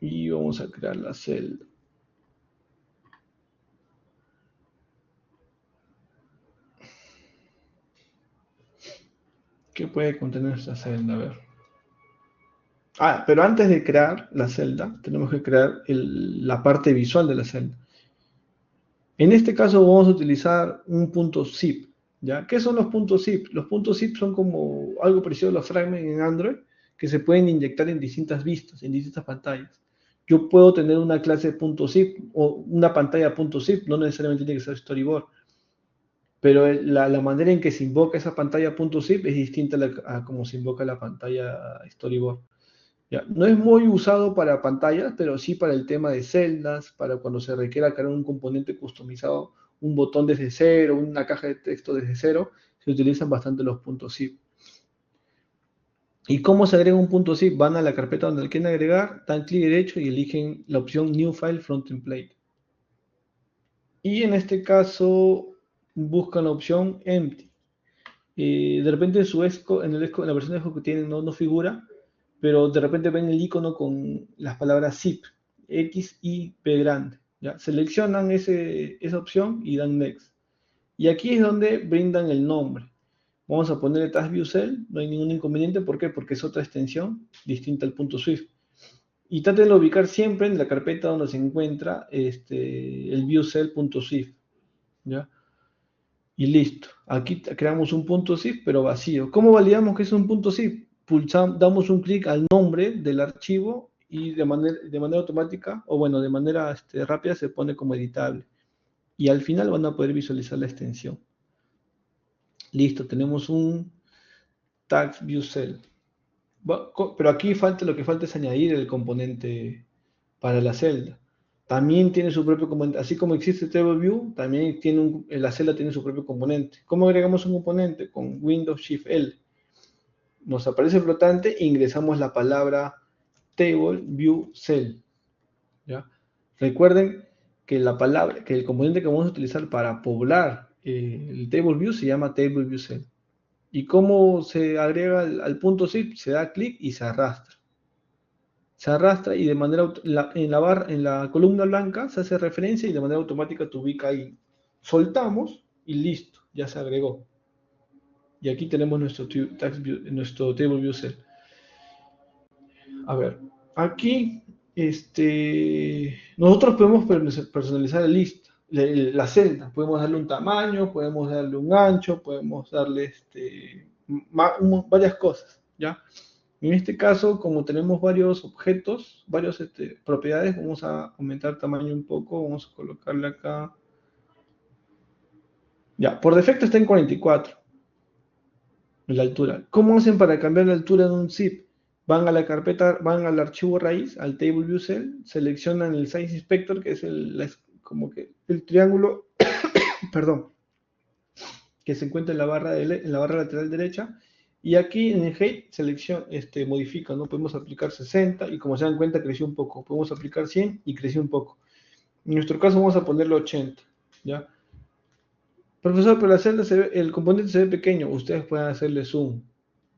Y vamos a crear la celda. ¿Qué puede contener esta celda? A ver. Pero antes de crear la celda, tenemos que crear la parte visual de la celda. En este caso vamos a utilizar un punto zip, ¿ya? ¿Qué son los puntos zip? Los puntos zip son como algo parecido a los fragments en Android, que se pueden inyectar en distintas vistas, en distintas pantallas. Yo puedo tener una clase .zip o una pantalla .zip, no necesariamente tiene que ser storyboard, pero la manera en que se invoca esa pantalla .zip es distinta a como se invoca la pantalla storyboard. ¿Ya? No es muy usado para pantallas, pero sí para el tema de celdas, para cuando se requiera crear un componente customizado, un botón desde cero, una caja de texto desde cero, se utilizan bastante los .zip. ¿Y cómo se agrega un .zip? Van a la carpeta donde quieren agregar, dan clic derecho y eligen la opción New File from Template. Y en este caso buscan la opción Empty. De repente en la versión de Echo que tienen no figura, pero de repente ven el icono con las palabras zip, X, Y, P grande. ¿Ya? Seleccionan esa opción y dan Next. Y aquí es donde brindan el nombre. Vamos a ponerle task view cell, no hay ningún inconveniente. ¿Por qué? Porque es otra extensión distinta al .swift. y traten de ubicar siempre en la carpeta donde se encuentra el viewcell.zip, ¿ya? Y listo. Aquí creamos un punto zip, pero vacío. ¿Cómo validamos que es un punto zip? Damos un clic al nombre del archivo y de manera automática, o bueno, de manera rápida se pone como editable. Y al final van a poder visualizar la extensión. Listo, tenemos un tags view cell. Pero aquí lo que falta es añadir el componente para la celda. También tiene su propio componente, así como existe TableView, también la celda tiene su propio componente. ¿Cómo agregamos un componente? Con Windows Shift L. Nos aparece flotante e ingresamos la palabra Table View Cell. ¿Ya? Recuerden que el componente que vamos a utilizar para poblar el Table View se llama Table View Cell. ¿Y cómo se agrega al punto zip? Se da clic y se arrastra. Se arrastra y de manera en la columna blanca se hace referencia y de manera automática te ubica ahí. Soltamos y listo, ya se agregó. Y aquí tenemos nuestro Table View Cell. A ver, aquí nosotros podemos personalizar la celda. Podemos darle un tamaño, podemos darle un ancho, podemos darle varias cosas, ¿ya? En este caso, como tenemos varios objetos, varias propiedades, vamos a aumentar el tamaño un poco, vamos a colocarle acá. Ya, por defecto está en 44, en la altura. ¿Cómo hacen para cambiar la altura de un zip? Van a la carpeta, van al archivo raíz, al Table View Cell, seleccionan el Size Inspector, que es como que el triángulo, perdón, que se encuentra en la barra lateral derecha. Y aquí en el height modifica, ¿no? Podemos aplicar 60 y como se dan cuenta creció un poco. Podemos aplicar 100 y creció un poco. En nuestro caso vamos a ponerle 80, ¿ya? Profesor, pero el componente se ve pequeño. Ustedes pueden hacerle zoom.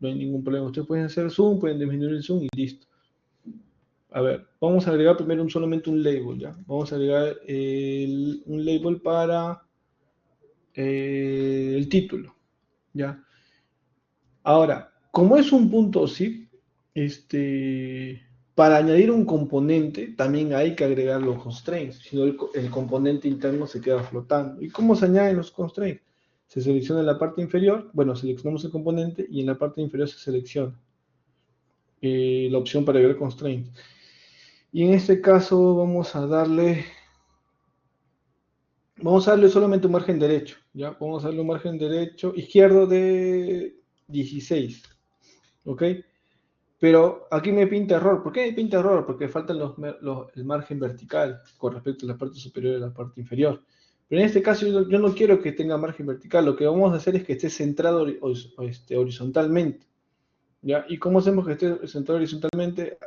No hay ningún problema. Ustedes pueden hacer zoom, pueden disminuir el zoom y listo. A ver, vamos a agregar primero solamente un label, ¿ya? Vamos a agregar un label para el título, ¿ya? Ahora, como es un punto zip, para añadir un componente también hay que agregar los constraints, si no el componente interno se queda flotando. ¿Y cómo se añaden los constraints? Se selecciona en la parte inferior, bueno, seleccionamos el componente y en la parte inferior se selecciona la opción para agregar constraints. Y en este caso vamos a darle solamente un margen derecho, ¿ya? Vamos a darle un margen derecho, izquierdo de 16, ¿ok? Pero aquí me pinta error. ¿Por qué me pinta error? Porque faltan el margen vertical con respecto a la parte superior y la parte inferior. Pero en este caso yo no quiero que tenga margen vertical. Lo que vamos a hacer es que esté centrado horizontalmente, ¿ya? ¿Y cómo hacemos que esté centrado horizontalmente?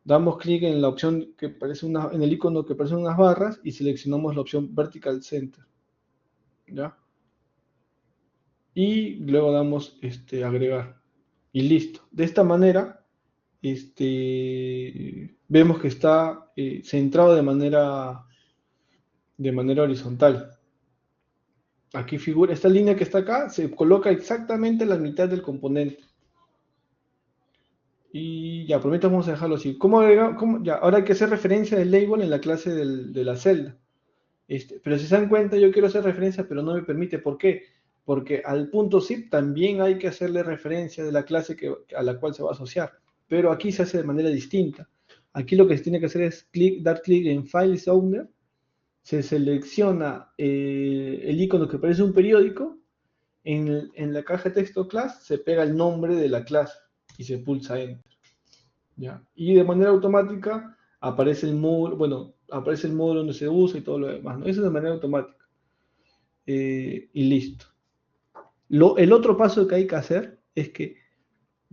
Damos clic en la opción que parece en el icono que aparecen unas barras y seleccionamos la opción Vertical Center, ¿ya? Y luego damos agregar y listo. De esta manera vemos que está centrado de manera horizontal. Aquí figura, esta línea que está acá se coloca exactamente en la mitad del componente. Y ya, por mientras vamos a dejarlo así. Ya, ahora hay que hacer referencia del label en la clase de la celda. Pero si se dan cuenta, yo quiero hacer referencia, pero no me permite. ¿Por qué? Porque al punto zip también hay que hacerle referencia de la clase a la cual se va a asociar. Pero aquí se hace de manera distinta. Aquí lo que se tiene que hacer es dar clic en File Owner, se selecciona el icono que parece un periódico, en la caja de texto class se pega el nombre de la clase y se pulsa Enter, ¿ya? Y de manera automática aparece el módulo donde se usa y todo lo demás, ¿no? Eso es de manera automática. Y listo. El otro paso que hay que hacer es que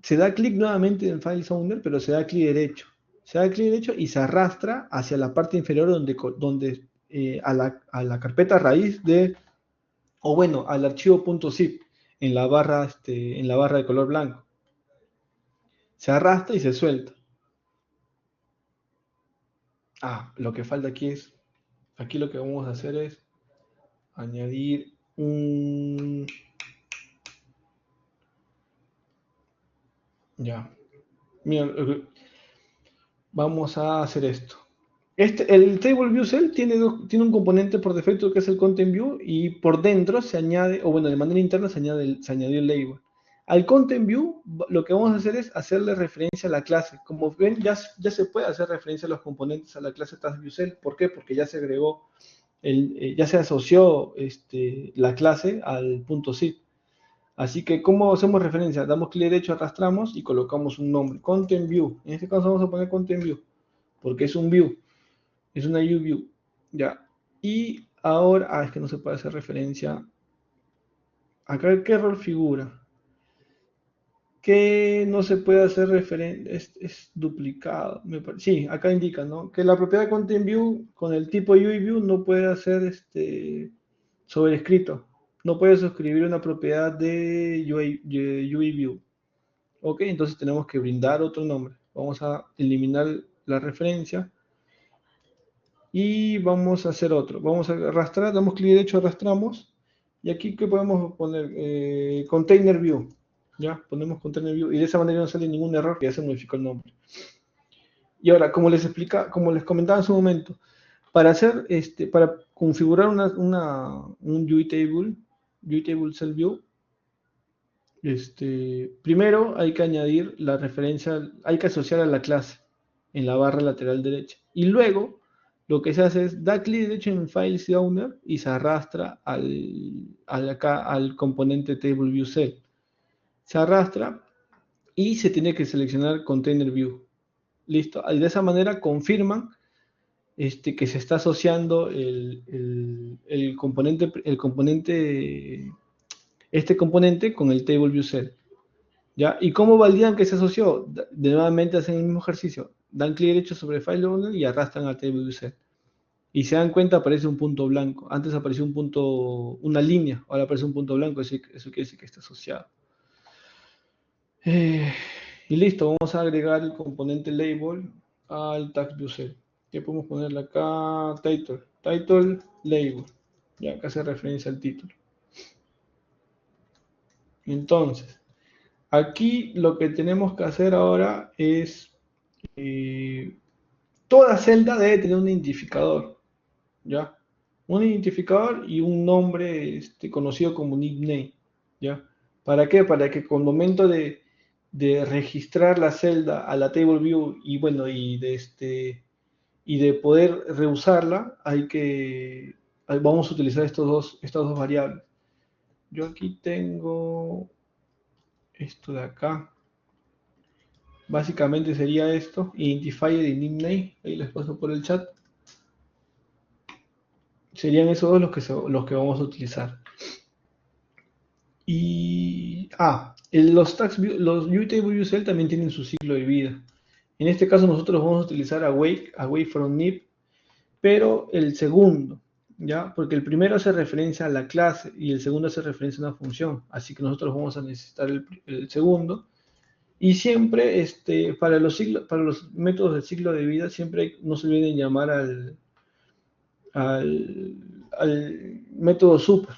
se da clic nuevamente en File Owner, pero se da clic derecho. Se da clic derecho y se arrastra hacia la parte inferior donde a la carpeta raíz al archivo .zip en la barra de color blanco. Se arrastra y se suelta. Lo que falta aquí lo que vamos a hacer es añadir ya. Mira, vamos a hacer esto. El Table View Cell tiene un componente por defecto que es el Content View, y por dentro se añade, o bueno, de manera interna se añadió el label. Al Content View lo que vamos a hacer es hacerle referencia a la clase. Como ven, ya se puede hacer referencia a los componentes a la clase TaskViewCell. ¿Por qué? Porque ya se agregó, ya se asoció la clase al punto zip. Así que, ¿cómo hacemos referencia? Damos clic derecho, arrastramos y colocamos un nombre. Content View. En este caso vamos a poner Content View, porque es un view. Es una view. Ya. Y ahora, es que no se puede hacer referencia. Acá, ¿qué error figura? Que no se puede hacer referencia, es duplicado. Sí, acá indica, ¿no? Que la propiedad Content View con el tipo UI View no puede ser sobrescrito. No puede suscribir una propiedad de UI View. Ok, entonces tenemos que brindar otro nombre. Vamos a eliminar la referencia y vamos a hacer otro. Vamos a arrastrar, damos clic derecho, arrastramos. Y aquí, ¿qué podemos poner? Container View. Ya, ponemos Container View y de esa manera no sale ningún error, que ya se modificó el nombre. Y ahora, como les comentaba en su momento, para configurar un UI Table Cell View, primero hay que añadir la referencia, hay que asociar a la clase en la barra lateral derecha. Y luego, lo que se hace es dar clic derecho en Files Owner y se arrastra al componente Table View Cell. Se arrastra y se tiene que seleccionar Container View. Listo. Y de esa manera confirman que se está asociando el componente con el Table View Cell. ¿Ya? ¿Y cómo validan que se asoció? Nuevamente hacen el mismo ejercicio. Dan clic derecho sobre File Owner y arrastran al Table View Cell. Y se dan cuenta, aparece un punto blanco. Antes apareció una línea, ahora aparece un punto blanco, eso quiere decir que está asociado. Y listo, vamos a agregar el componente label al TaskViewCell. ¿Qué podemos ponerle acá? Title label. Ya acá hace referencia al título. Entonces, aquí lo que tenemos que hacer ahora es toda celda debe tener un identificador, ¿ya? Un identificador y un nombre conocido como nickname, ¿ya? ¿Para qué? Para que con el momento de registrar la celda a la table view y bueno, y de poder reusarla, vamos a utilizar estas dos variables. Yo aquí tengo esto de acá. Básicamente sería esto, identifier y nickname. Ahí les paso por el chat. Serían esos dos los que vamos a utilizar. Y los UTable-UCL también tienen su ciclo de vida. En este caso nosotros vamos a utilizar away from nib, pero el segundo, ¿ya? Porque el primero hace referencia a la clase y el segundo hace referencia a una función. Así que nosotros vamos a necesitar el segundo. Y siempre, para los métodos del ciclo de vida, siempre no se olviden llamar al método super.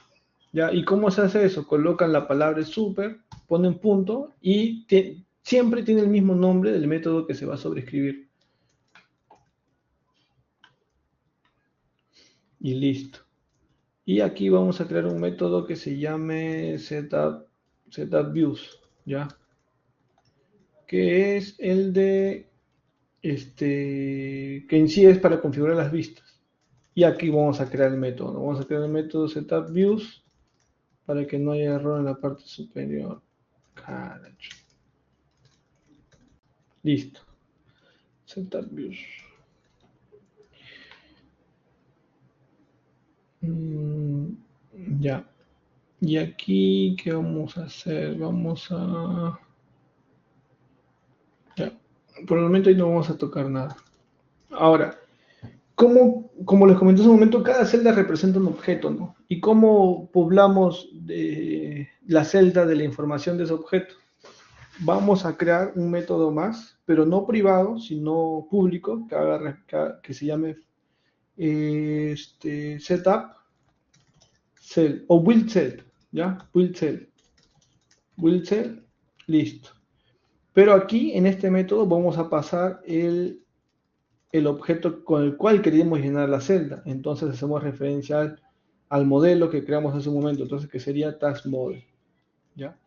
¿Ya? ¿Y cómo se hace eso? Colocan la palabra super, ponen punto y siempre tiene el mismo nombre del método que se va a sobreescribir. Y listo. Y aquí vamos a crear un método que se llame setupViews, ¿ya? Que es el de que en sí es para configurar las vistas. Y aquí vamos a crear el método, ¿no? Vamos a crear el método setupViews para que no haya error en la parte superior. Caracho. Listo. setupViews. Ya. Y aquí, ¿qué vamos a hacer? Vamos a... Ya. Por el momento ahí no vamos a tocar nada. Ahora, como les comenté hace un momento, cada celda representa un objeto, ¿no? ¿Y cómo poblamos la celda de la información de ese objeto? Vamos a crear un método más, pero no privado, sino público, que se llame setup cell o build cell, ¿ya? Build cell, listo. Pero aquí en este método vamos a pasar el el objeto con el cual queríamos llenar la celda. Entonces hacemos referencia al modelo que creamos hace un momento, entonces que sería task model, ¿ya?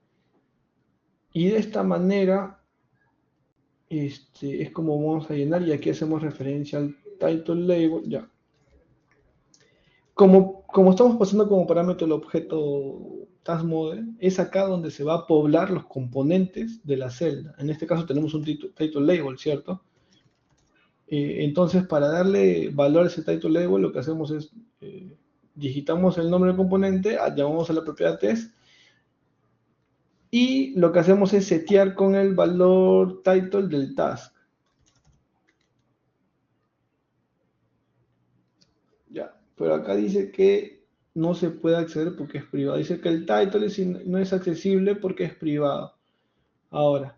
Y de esta manera es como vamos a llenar, y aquí hacemos referencia al title label, ya. Como estamos pasando como parámetro el objeto task model, es acá donde se va a poblar los componentes de la celda. En este caso tenemos un title label, ¿cierto? Entonces, para darle valor a ese title label, lo que hacemos es digitamos el nombre del componente, llamamos a la propiedad test, y lo que hacemos es setear con el valor title del task. Ya, pero acá dice que no se puede acceder porque es privado. Dice que el title no es accesible porque es privado. Ahora,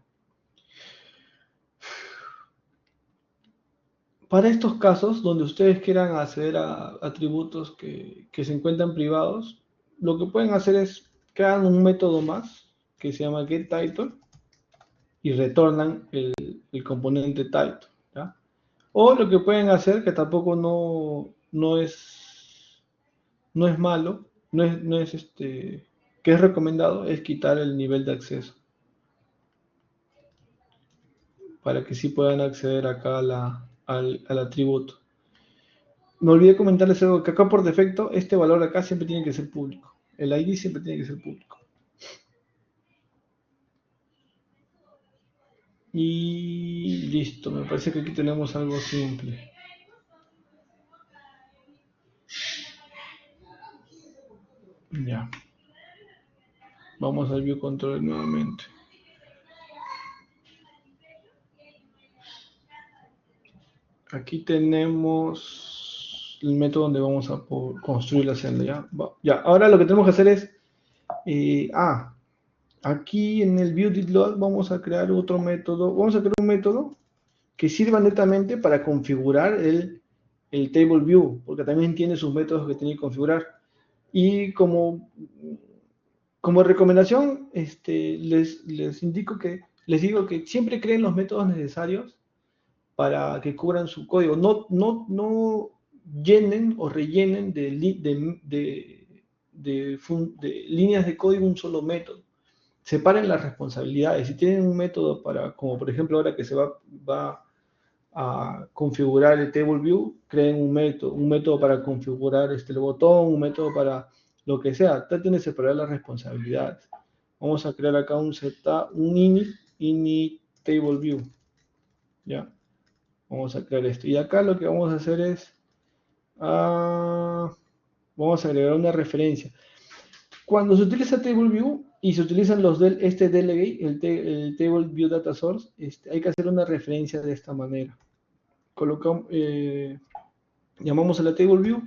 para estos casos donde ustedes quieran acceder a atributos que se encuentran privados, lo que pueden hacer es crear un método más que se llama getTitle y retornan el componente title, ¿ya? O lo que pueden hacer, que tampoco no es malo, que es recomendado, es quitar el nivel de acceso para que sí puedan acceder acá al atributo. Me olvidé comentarles algo, que acá por defecto este valor acá siempre tiene que ser público. El ID siempre tiene que ser público. Y listo, me parece que aquí tenemos algo simple. Ya. Vamos al view control nuevamente. Aquí tenemos el método donde vamos a construir la celda. ¿Ya? Ya, ahora lo que tenemos que hacer es aquí en el view.didLoad vamos a crear otro método. Vamos a crear un método que sirva netamente para configurar el table view, porque también tiene sus métodos que tiene que configurar. Y como recomendación, les digo que siempre creen los métodos necesarios para que cubran su código. No llenen o rellenen de líneas de código un solo método. Separen las responsabilidades. Si tienen un método como por ejemplo ahora que se va a configurar el table view, creen un método para configurar el botón, un método para lo que sea. Traten de separar las responsabilidades. Vamos a crear acá un init table view. ¿Ya? Vamos a crear esto. Y acá lo que vamos a hacer es, vamos a agregar una referencia. Cuando se utiliza Table View y se utilizan delegate, el Table View Data Source, hay que hacer una referencia de esta manera. Llamamos a la Table View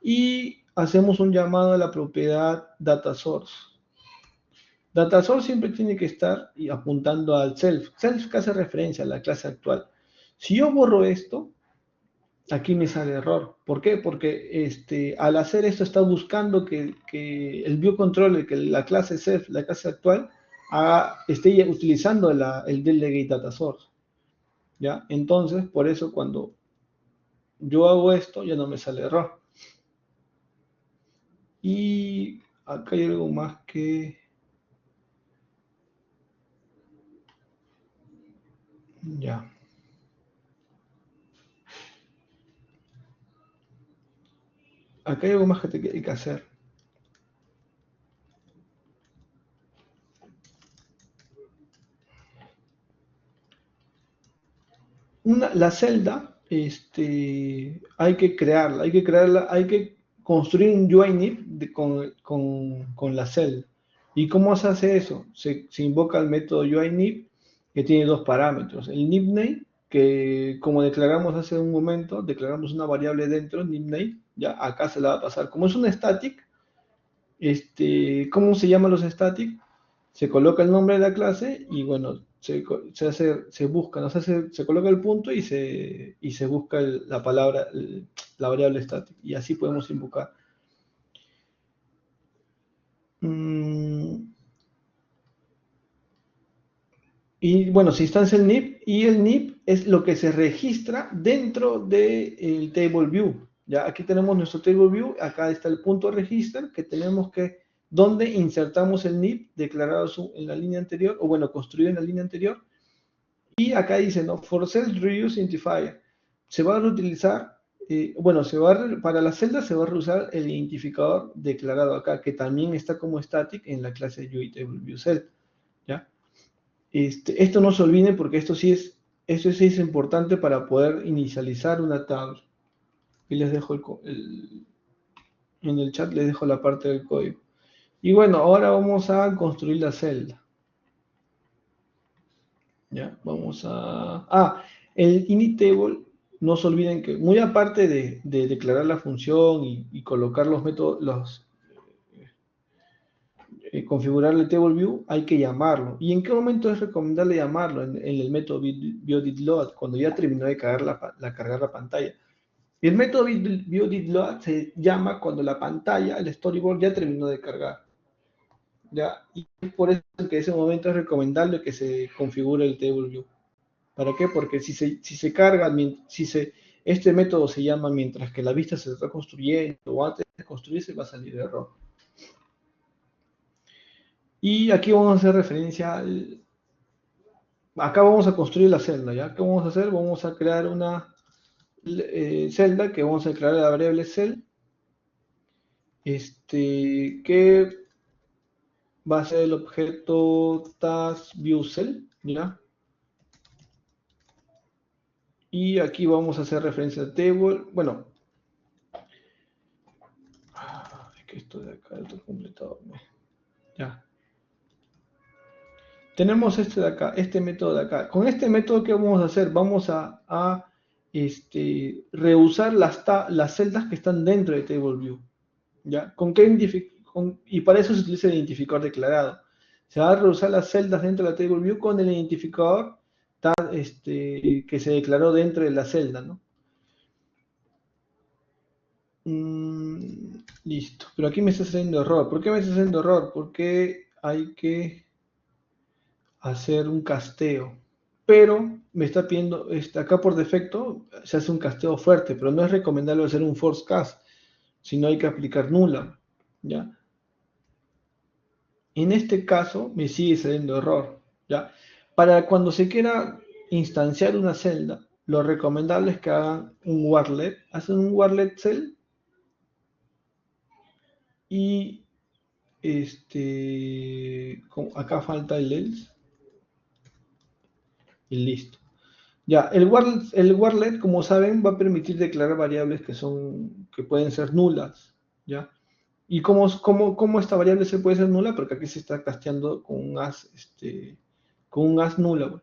y hacemos un llamado a la propiedad Data Source. Data Source siempre tiene que estar apuntando al self. Self que hace referencia a la clase actual. Si yo borro esto, aquí me sale error. ¿Por qué? Porque al hacer esto está buscando que el view controller, que la clase self, la clase actual, esté utilizando el delegate data source. ¿Ya? Entonces, por eso cuando yo hago esto, ya no me sale error. Y acá hay algo más que... Ya. Acá hay algo más que hay que hacer. La celda, hay que crearla, hay que construir un UINIP con la celda. ¿Y cómo se hace eso? Se invoca el método UINIP, que tiene dos parámetros. El nipName, que como declaramos hace un momento, declaramos una variable dentro, nipName, ya acá se la va a pasar. Como es un static, ¿cómo se llaman los static? Se coloca el nombre de la clase y bueno, se busca, ¿no? Se coloca el punto y se busca la palabra, la variable static, y así podemos invocar. Y bueno, se instancia el NIP y el NIP es lo que se registra dentro del table view. Ya aquí tenemos nuestro table view, acá está el punto register que tenemos que, donde insertamos el NIP declarado en la línea anterior, o bueno, construido en la línea anterior. Y acá dice, ¿no? For cell reuse identifier. Se va a reutilizar, bueno, para las celdas se va a reusar el identificador declarado acá, que también está como static en la clase UITableViewCell, ¿ya? Esto no se olvide porque esto sí es importante para poder inicializar una tabla. Y les dejo en el chat les dejo la parte del código. Y bueno, ahora vamos a construir la celda. ¿Ya? Vamos a... el initTable, no se olviden que muy aparte de declarar la función y colocar los métodos, configurar el table view, hay que llamarlo. ¿Y en qué momento es recomendable llamarlo? En el método BioDidLoad, cuando ya terminó de cargar la pantalla. Y el método BioDidLoad se llama cuando la pantalla, el storyboard, ya terminó de cargar. ¿Ya? Y es por eso que en ese momento es recomendable que se configure el table view. ¿Para qué? Porque si se carga, este método se llama mientras que la vista se está construyendo o antes de construirse va a salir error. Y aquí vamos a hacer referencia acá vamos a construir la celda, ¿ya? ¿Qué vamos a hacer? Vamos a crear una celda que vamos a declarar la variable cell, que va a ser el objeto taskViewCell, ¿ya? Y aquí vamos a hacer referencia al table, bueno, es que esto de acá, esto es completado, ya. Tenemos este de acá, este método de acá. Con este método, ¿qué vamos a hacer? Vamos a reusar las celdas que están dentro de TableView. ¿Ya? Y para eso se utiliza el identificador declarado. Se va a reusar las celdas dentro de la TableView con el identificador que se declaró dentro de la celda, ¿no? Listo. Pero aquí me está haciendo error. ¿Por qué me está haciendo error? Porque hay que hacer un casteo, pero me está pidiendo, acá por defecto se hace un casteo fuerte, pero no es recomendable hacer un force cast, sino hay que aplicar nula, ¿ya? En este caso me sigue saliendo error, ¿ya? Para cuando se quiera instanciar una celda, lo recomendable es que hagan un warlet, hacen un warlet cell y acá falta el else y listo. Ya, el warlet, como saben, va a permitir declarar variables que pueden ser nulas, ¿ya? ¿Y cómo esta variable se puede ser nula? Porque aquí se está casteando con un as nula, güey.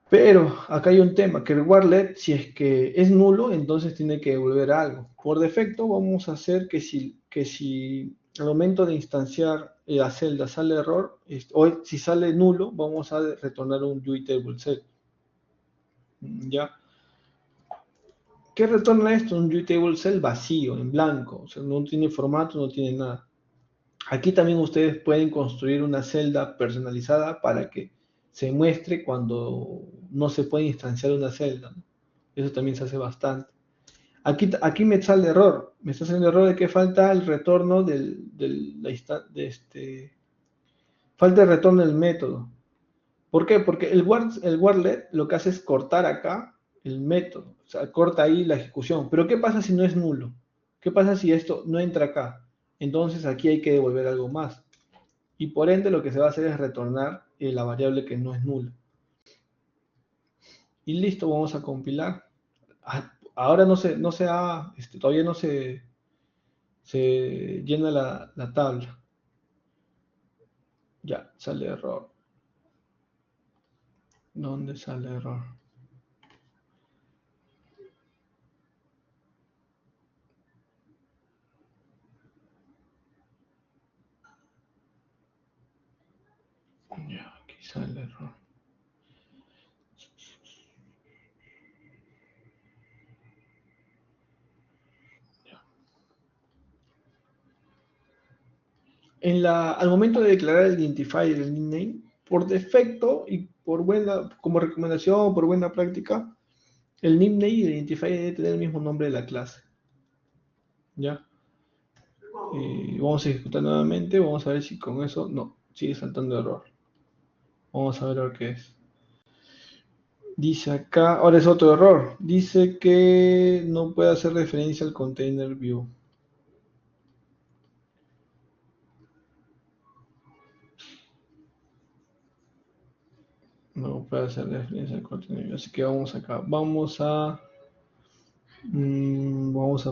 Pero acá hay un tema, que el warlet, si es que es nulo, entonces tiene que devolver algo. Por defecto vamos a hacer que si al momento de instanciar la celda sale error, o si sale nulo, vamos a retornar un UITableCell. ¿Ya? ¿Qué retorna esto? Un UITableCell vacío, en blanco, o sea, no tiene formato, no tiene nada. Aquí también ustedes pueden construir una celda personalizada para que se muestre cuando no se puede instanciar una celda, ¿no? Eso también se hace bastante. Aquí me sale error, me está haciendo error de que falta el retorno falta el retorno del método. ¿Por qué? Porque el warlet lo que hace es cortar acá el método, o sea, corta ahí la ejecución. Pero ¿qué pasa si no es nulo? ¿Qué pasa si esto no entra acá? Entonces aquí hay que devolver algo más. Y por ende lo que se va a hacer es retornar la variable que no es nula. Y listo, vamos a compilar. Ahora todavía no se llena la tabla. Ya, sale error. ¿Dónde sale error? Ya, aquí sale error. Al momento de declarar el identifier, el nickname, por defecto y como recomendación, por buena práctica, el name y el identifier debe tener el mismo nombre de la clase. ¿Ya? Vamos a ejecutar nuevamente, vamos a ver si con eso, no, sigue saltando error. Vamos a ver qué es. Dice acá, ahora es otro error, dice que no puede hacer referencia al container view. No puede hacer referencia al container view, así que vamos acá, vamos a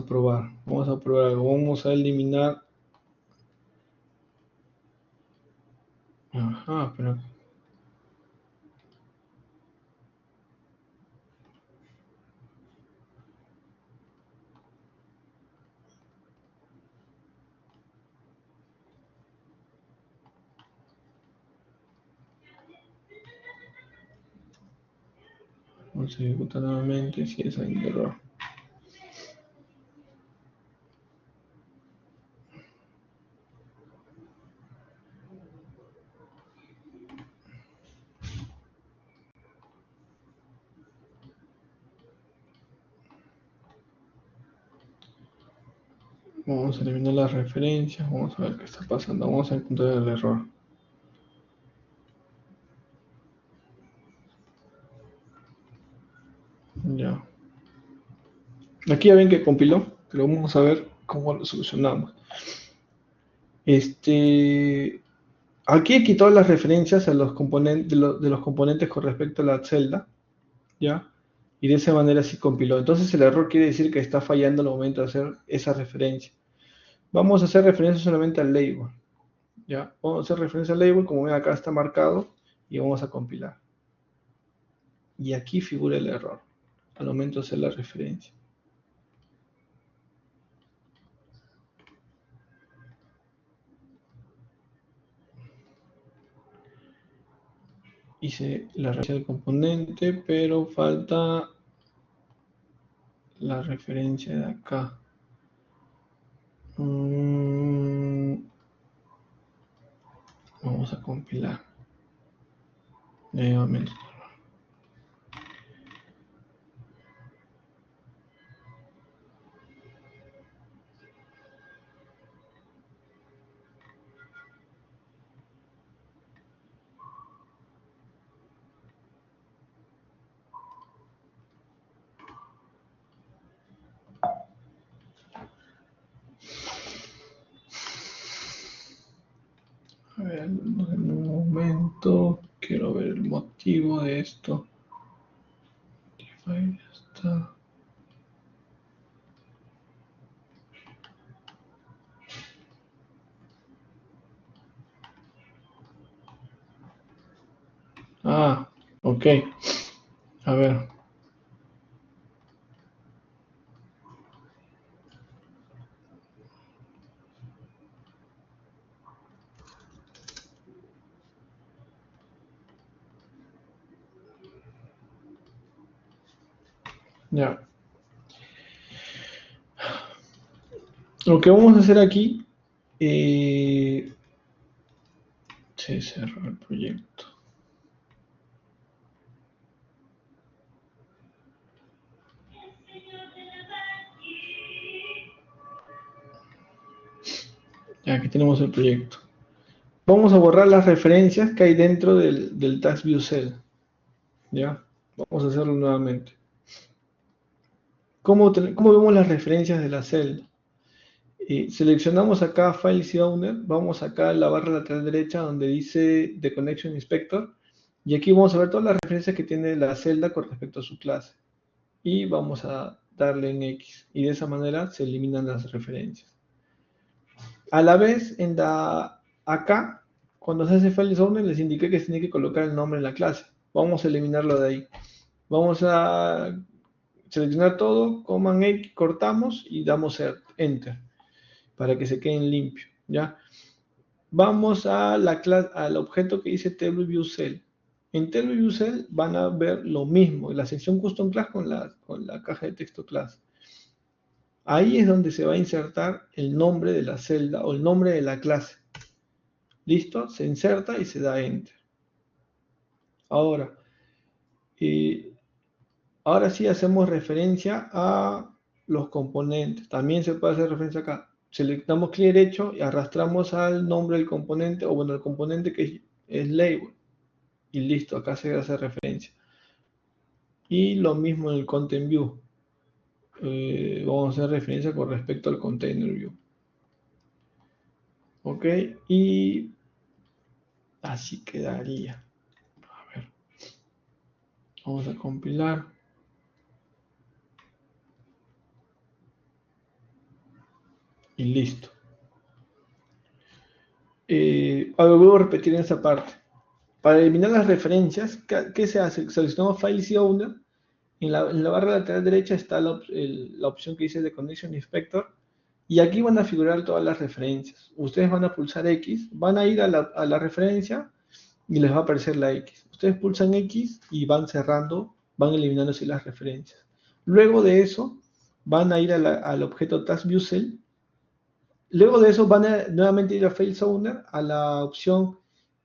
probar, algo, vamos a eliminar. Ajá, pero vamos a ejecutar nuevamente si es el error. Vamos a eliminar las referencias, vamos a ver qué está pasando, vamos a encontrar el error. Ya. Aquí ya ven que compiló, pero vamos a ver cómo lo solucionamos. Aquí he quitado las referencias a los componentes, de los componentes con respecto a la celda, ¿ya? Y de esa manera sí compiló. Entonces el error quiere decir que está fallando al momento de hacer esa referencia. Vamos a hacer referencia solamente al label, ¿ya? Vamos a hacer referencia al label, como ven acá está marcado, y vamos a compilar. Y aquí figura el error, al momento de hacer la referencia. Hice la referencia del componente, pero falta la referencia de acá. Vamos a compilar nuevamente. A ver, en un momento, quiero ver el motivo de esto. Ahí está. Ah, ok. A ver. Ya. Lo que vamos a hacer aquí, se cerró el proyecto. Ya, aquí tenemos el proyecto. Vamos a borrar las referencias que hay dentro del Task View Cell. Ya, vamos a hacerlo nuevamente. ¿Cómo vemos las referencias de la celda? Seleccionamos acá Files y Owner, vamos acá a la barra lateral derecha donde dice The Connection Inspector, y aquí vamos a ver todas las referencias que tiene la celda con respecto a su clase. Y vamos a darle en X, y de esa manera se eliminan las referencias. A la vez, acá, cuando se hace Files Owner, les indiqué que se tiene que colocar el nombre en la clase. Vamos a eliminarlo de ahí. Vamos a seleccionar todo, Command X, cortamos y damos Enter para que se queden limpios, ¿ya? Vamos a al objeto que dice TableViewCell. En TableViewCell van a ver lo mismo, la sección Custom Class con la caja de texto class. Ahí es donde se va a insertar el nombre de la celda o el nombre de la clase. ¿Listo? Se inserta y se da Enter. Ahora, ahora sí hacemos referencia a los componentes. También se puede hacer referencia acá. Seleccionamos clic derecho y arrastramos al nombre del componente, o bueno, el componente que es label. Y listo, acá se hace referencia. Y lo mismo en el Content View. Vamos a hacer referencia con respecto al Container View. Ok, y así quedaría. A ver, vamos a compilar. Y listo. Ahora vuelvo a repetir en esta parte. Para eliminar las referencias, ¿qué se hace? Seleccionamos Files y Owner. En la barra lateral derecha está la opción que dice de Connection Inspector. Y aquí van a figurar todas las referencias. Ustedes van a pulsar X, van a ir a la referencia y les va a aparecer la X. Ustedes pulsan X y van cerrando, van eliminando así las referencias. Luego de eso, van a ir al objeto TaskViewCell. Luego de eso van a nuevamente ir a Files Owner, a la opción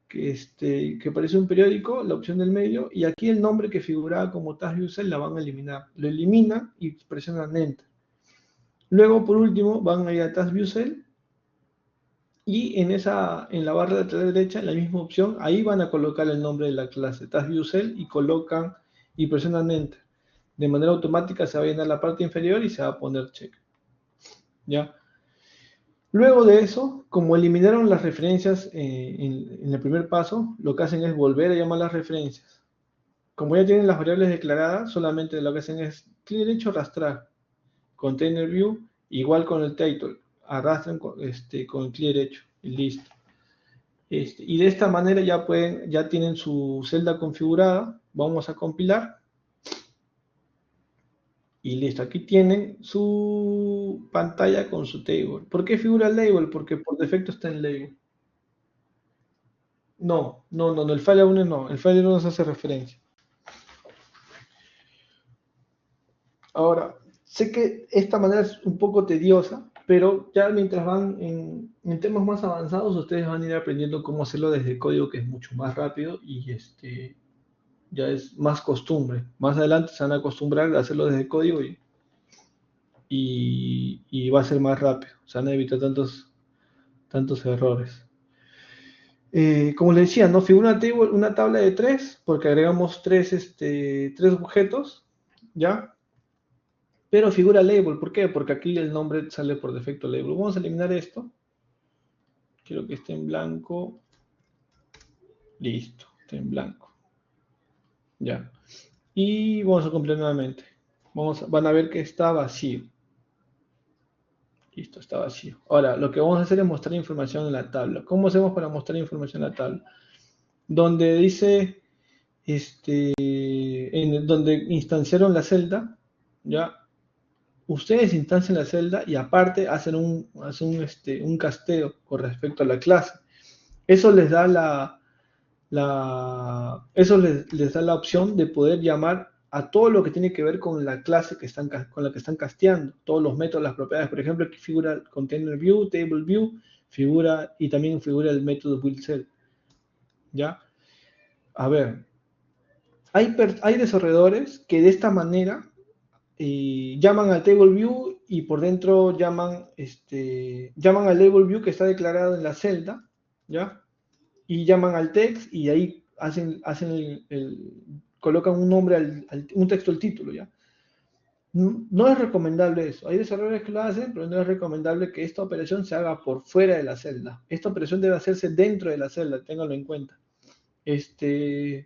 que parece un periódico, la opción del medio, y aquí el nombre que figuraba como TaskViewCell la van a eliminar. Lo eliminan y presionan Enter. Luego, por último, van a ir a TaskViewCell y en la barra lateral derecha, en la misma opción, ahí van a colocar el nombre de la clase TaskViewCell y colocan y presionan Enter. De manera automática se va a llenar la parte inferior y se va a poner check. ¿Ya? Luego de eso, como eliminaron las referencias en el primer paso, lo que hacen es volver a llamar las referencias. Como ya tienen las variables declaradas, solamente lo que hacen es clic derecho, arrastrar. Container View, igual con el title. Arrastran con el clic derecho y listo. Y de esta manera ya tienen su celda configurada. Vamos a compilar. Y listo, aquí tienen su pantalla con su table. ¿Por qué figura el label? Porque por defecto está en label. No, el file 1 no. El file 1 nos hace referencia. Ahora, sé que esta manera es un poco tediosa, pero ya mientras van en temas más avanzados, ustedes van a ir aprendiendo cómo hacerlo desde código, que es mucho más rápido y ya es más costumbre. Más adelante se van a acostumbrar a hacerlo desde código y va a ser más rápido. Se van a evitar tantos errores. Como les decía, ¿no? Figura una tabla de 3, porque agregamos tres objetos, ¿ya? Pero figura label, ¿por qué? Porque aquí el nombre sale por defecto label. Vamos a eliminar esto. Quiero que esté en blanco. Listo, está en blanco. Ya. Y vamos a compilar nuevamente. Van a ver que está vacío. Listo, está vacío. Ahora, lo que vamos a hacer es mostrar información en la tabla. ¿Cómo hacemos para mostrar información en la tabla? Donde dice, donde instanciaron la celda, ya. Ustedes instancian la celda y aparte hacen un casteo con respecto a la clase. Eso les da les da la opción de poder llamar a todo lo que tiene que ver con la clase con la que están casteando. Todos los métodos, las propiedades. Por ejemplo, aquí figura el Container View, Table View, y también figura el método BuildCell. ¿Ya? A ver. Hay desarrolladores que de esta manera llaman al table view y por dentro llaman al label view que está declarado en la celda, ¿ya? Y llaman al text y ahí colocan un nombre, un texto al título, ¿ya? No es recomendable eso. Hay desarrolladores que lo hacen, pero no es recomendable que esta operación se haga por fuera de la celda. Esta operación debe hacerse dentro de la celda, ténganlo en cuenta.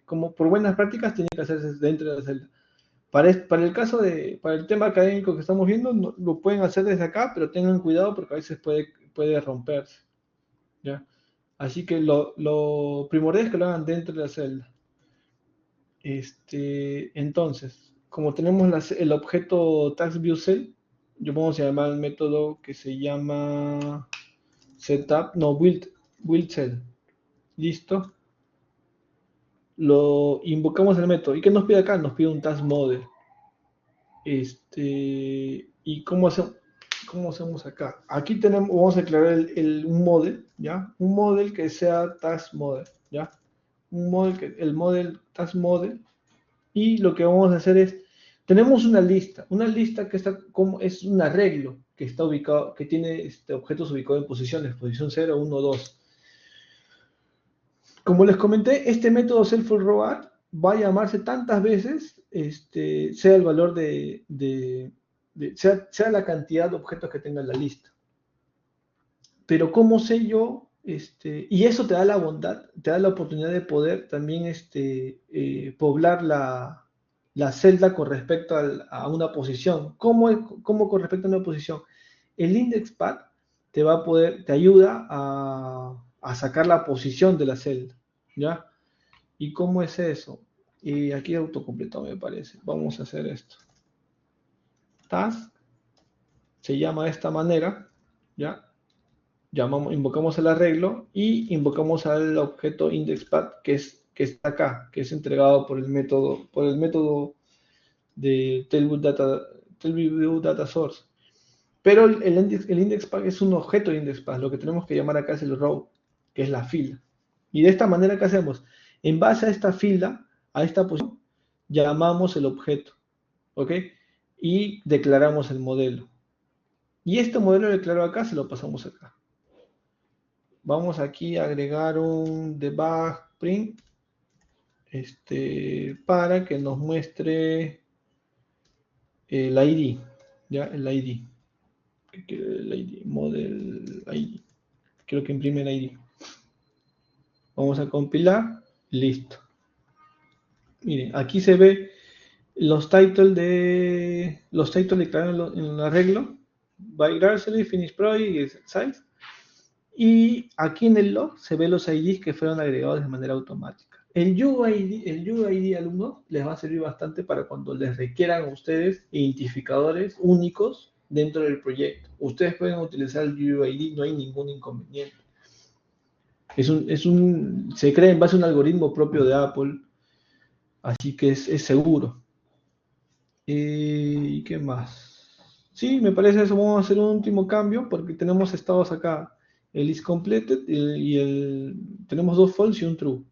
Como por buenas prácticas, tiene que hacerse dentro de la celda. Para el tema académico que estamos viendo, lo pueden hacer desde acá, pero tengan cuidado porque a veces puede romperse, ¿ya? Así que lo primordial es que lo hagan dentro de la celda. Entonces, como tenemos el objeto TaskViewCell, yo vamos a llamar al método que se llama buildCell. ¿Listo? Lo invocamos el método. ¿Y qué nos pide acá? Nos pide un task model. ¿Y cómo hacemos acá? Aquí vamos a declarar un model, ¿ya? Un model que sea task model, ¿ya? un model, el model task model, y lo que vamos a hacer es, tenemos una lista que está como, es un arreglo que está ubicado, que tiene objetos ubicados en posiciones, posición 0, 1, 2. Como les comenté, este método self-for-row-add va a llamarse tantas veces, sea el valor sea la cantidad de objetos que tenga en la lista. Pero ¿cómo sé yo? Y eso te da la bondad, te da la oportunidad de poder también poblar la celda con respecto a una posición. ¿Cómo con respecto a una posición? El index pad te ayuda a sacar la posición de la celda, ¿ya? ¿Y cómo es eso? Y aquí autocompletado me parece. Vamos a hacer esto. Task se llama de esta manera, ¿ya? Invocamos el arreglo y invocamos al objeto indexPath que está acá, que es entregado por el método de TailView Data Source. Pero el indexPath es un objeto de indexPath. Lo que tenemos que llamar acá es el row, que es la fila. Y de esta manera, ¿qué hacemos? En base a esta fila, a esta posición, llamamos el objeto, ¿ok? Y declaramos el modelo. Y este modelo declarado acá se lo pasamos acá. Vamos aquí a agregar un debug print para que nos muestre el ID, ¿ya? El ID. El ID, model ID. Quiero que imprime el ID. Vamos a compilar, listo. Miren, aquí se ve los titles declarados en el arreglo, by Grassley, Finish Project y Size. Y aquí en el log se ven los IDs que fueron agregados de manera automática. El UID alumno les va a servir bastante para cuando les requieran a ustedes identificadores únicos dentro del proyecto. Ustedes pueden utilizar el UID, no hay ningún inconveniente. Se crea en base a un algoritmo propio de Apple, así que es seguro. ¿Y qué más? Sí, me parece eso. Vamos a hacer un último cambio porque tenemos estados acá. El is completed tenemos dos false y un true.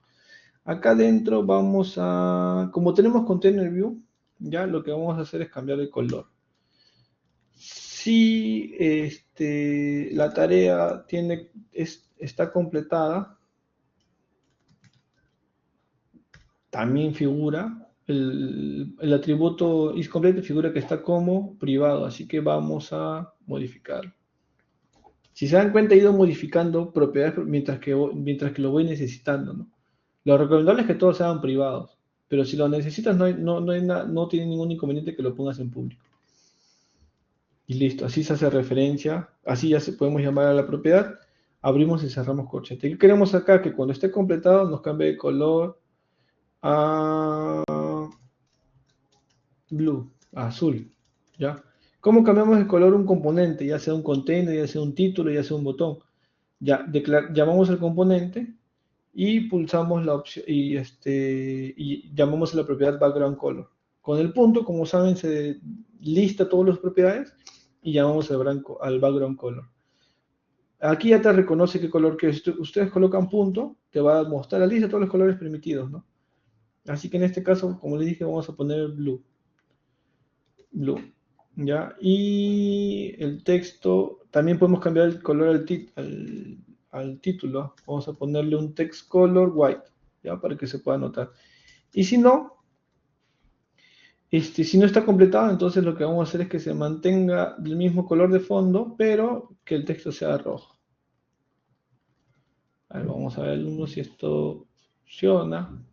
Acá adentro vamos a, como tenemos container view, ya lo que vamos a hacer es cambiar el color. Si la tarea está completada, también figura, el atributo isCompleted figura que está como privado, así que vamos a modificarlo. Si se dan cuenta, he ido modificando propiedades mientras que lo voy necesitando, ¿no? Lo recomendable es que todos sean privados, pero si lo necesitas no tiene ningún inconveniente que lo pongas en público. Y listo, así se hace referencia, así ya podemos llamar a la propiedad, abrimos y cerramos corchete. Y queremos acá que cuando esté completado nos cambie de color a blue, a azul, ¿ya? ¿Cómo cambiamos de color un componente? Ya sea un container, ya sea un título, ya sea un botón. Ya llamamos al componente y pulsamos la opción y llamamos a la propiedad background color. Con el punto, como saben, se lista todas las propiedades y llamamos al background color. Aquí ya te reconoce qué color que ustedes colocan punto, te va a mostrar la lista de todos los colores permitidos, ¿no? Así que en este caso, como les dije, vamos a poner blue. Blue, ¿ya? Y el texto, también podemos cambiar el color al título. Vamos a ponerle un text color white, ¿ya? Para que se pueda notar. Y si no está completado, entonces lo que vamos a hacer es que se mantenga del mismo color de fondo, pero que el texto sea rojo. A ver, vamos a ver alumnos si esto funciona.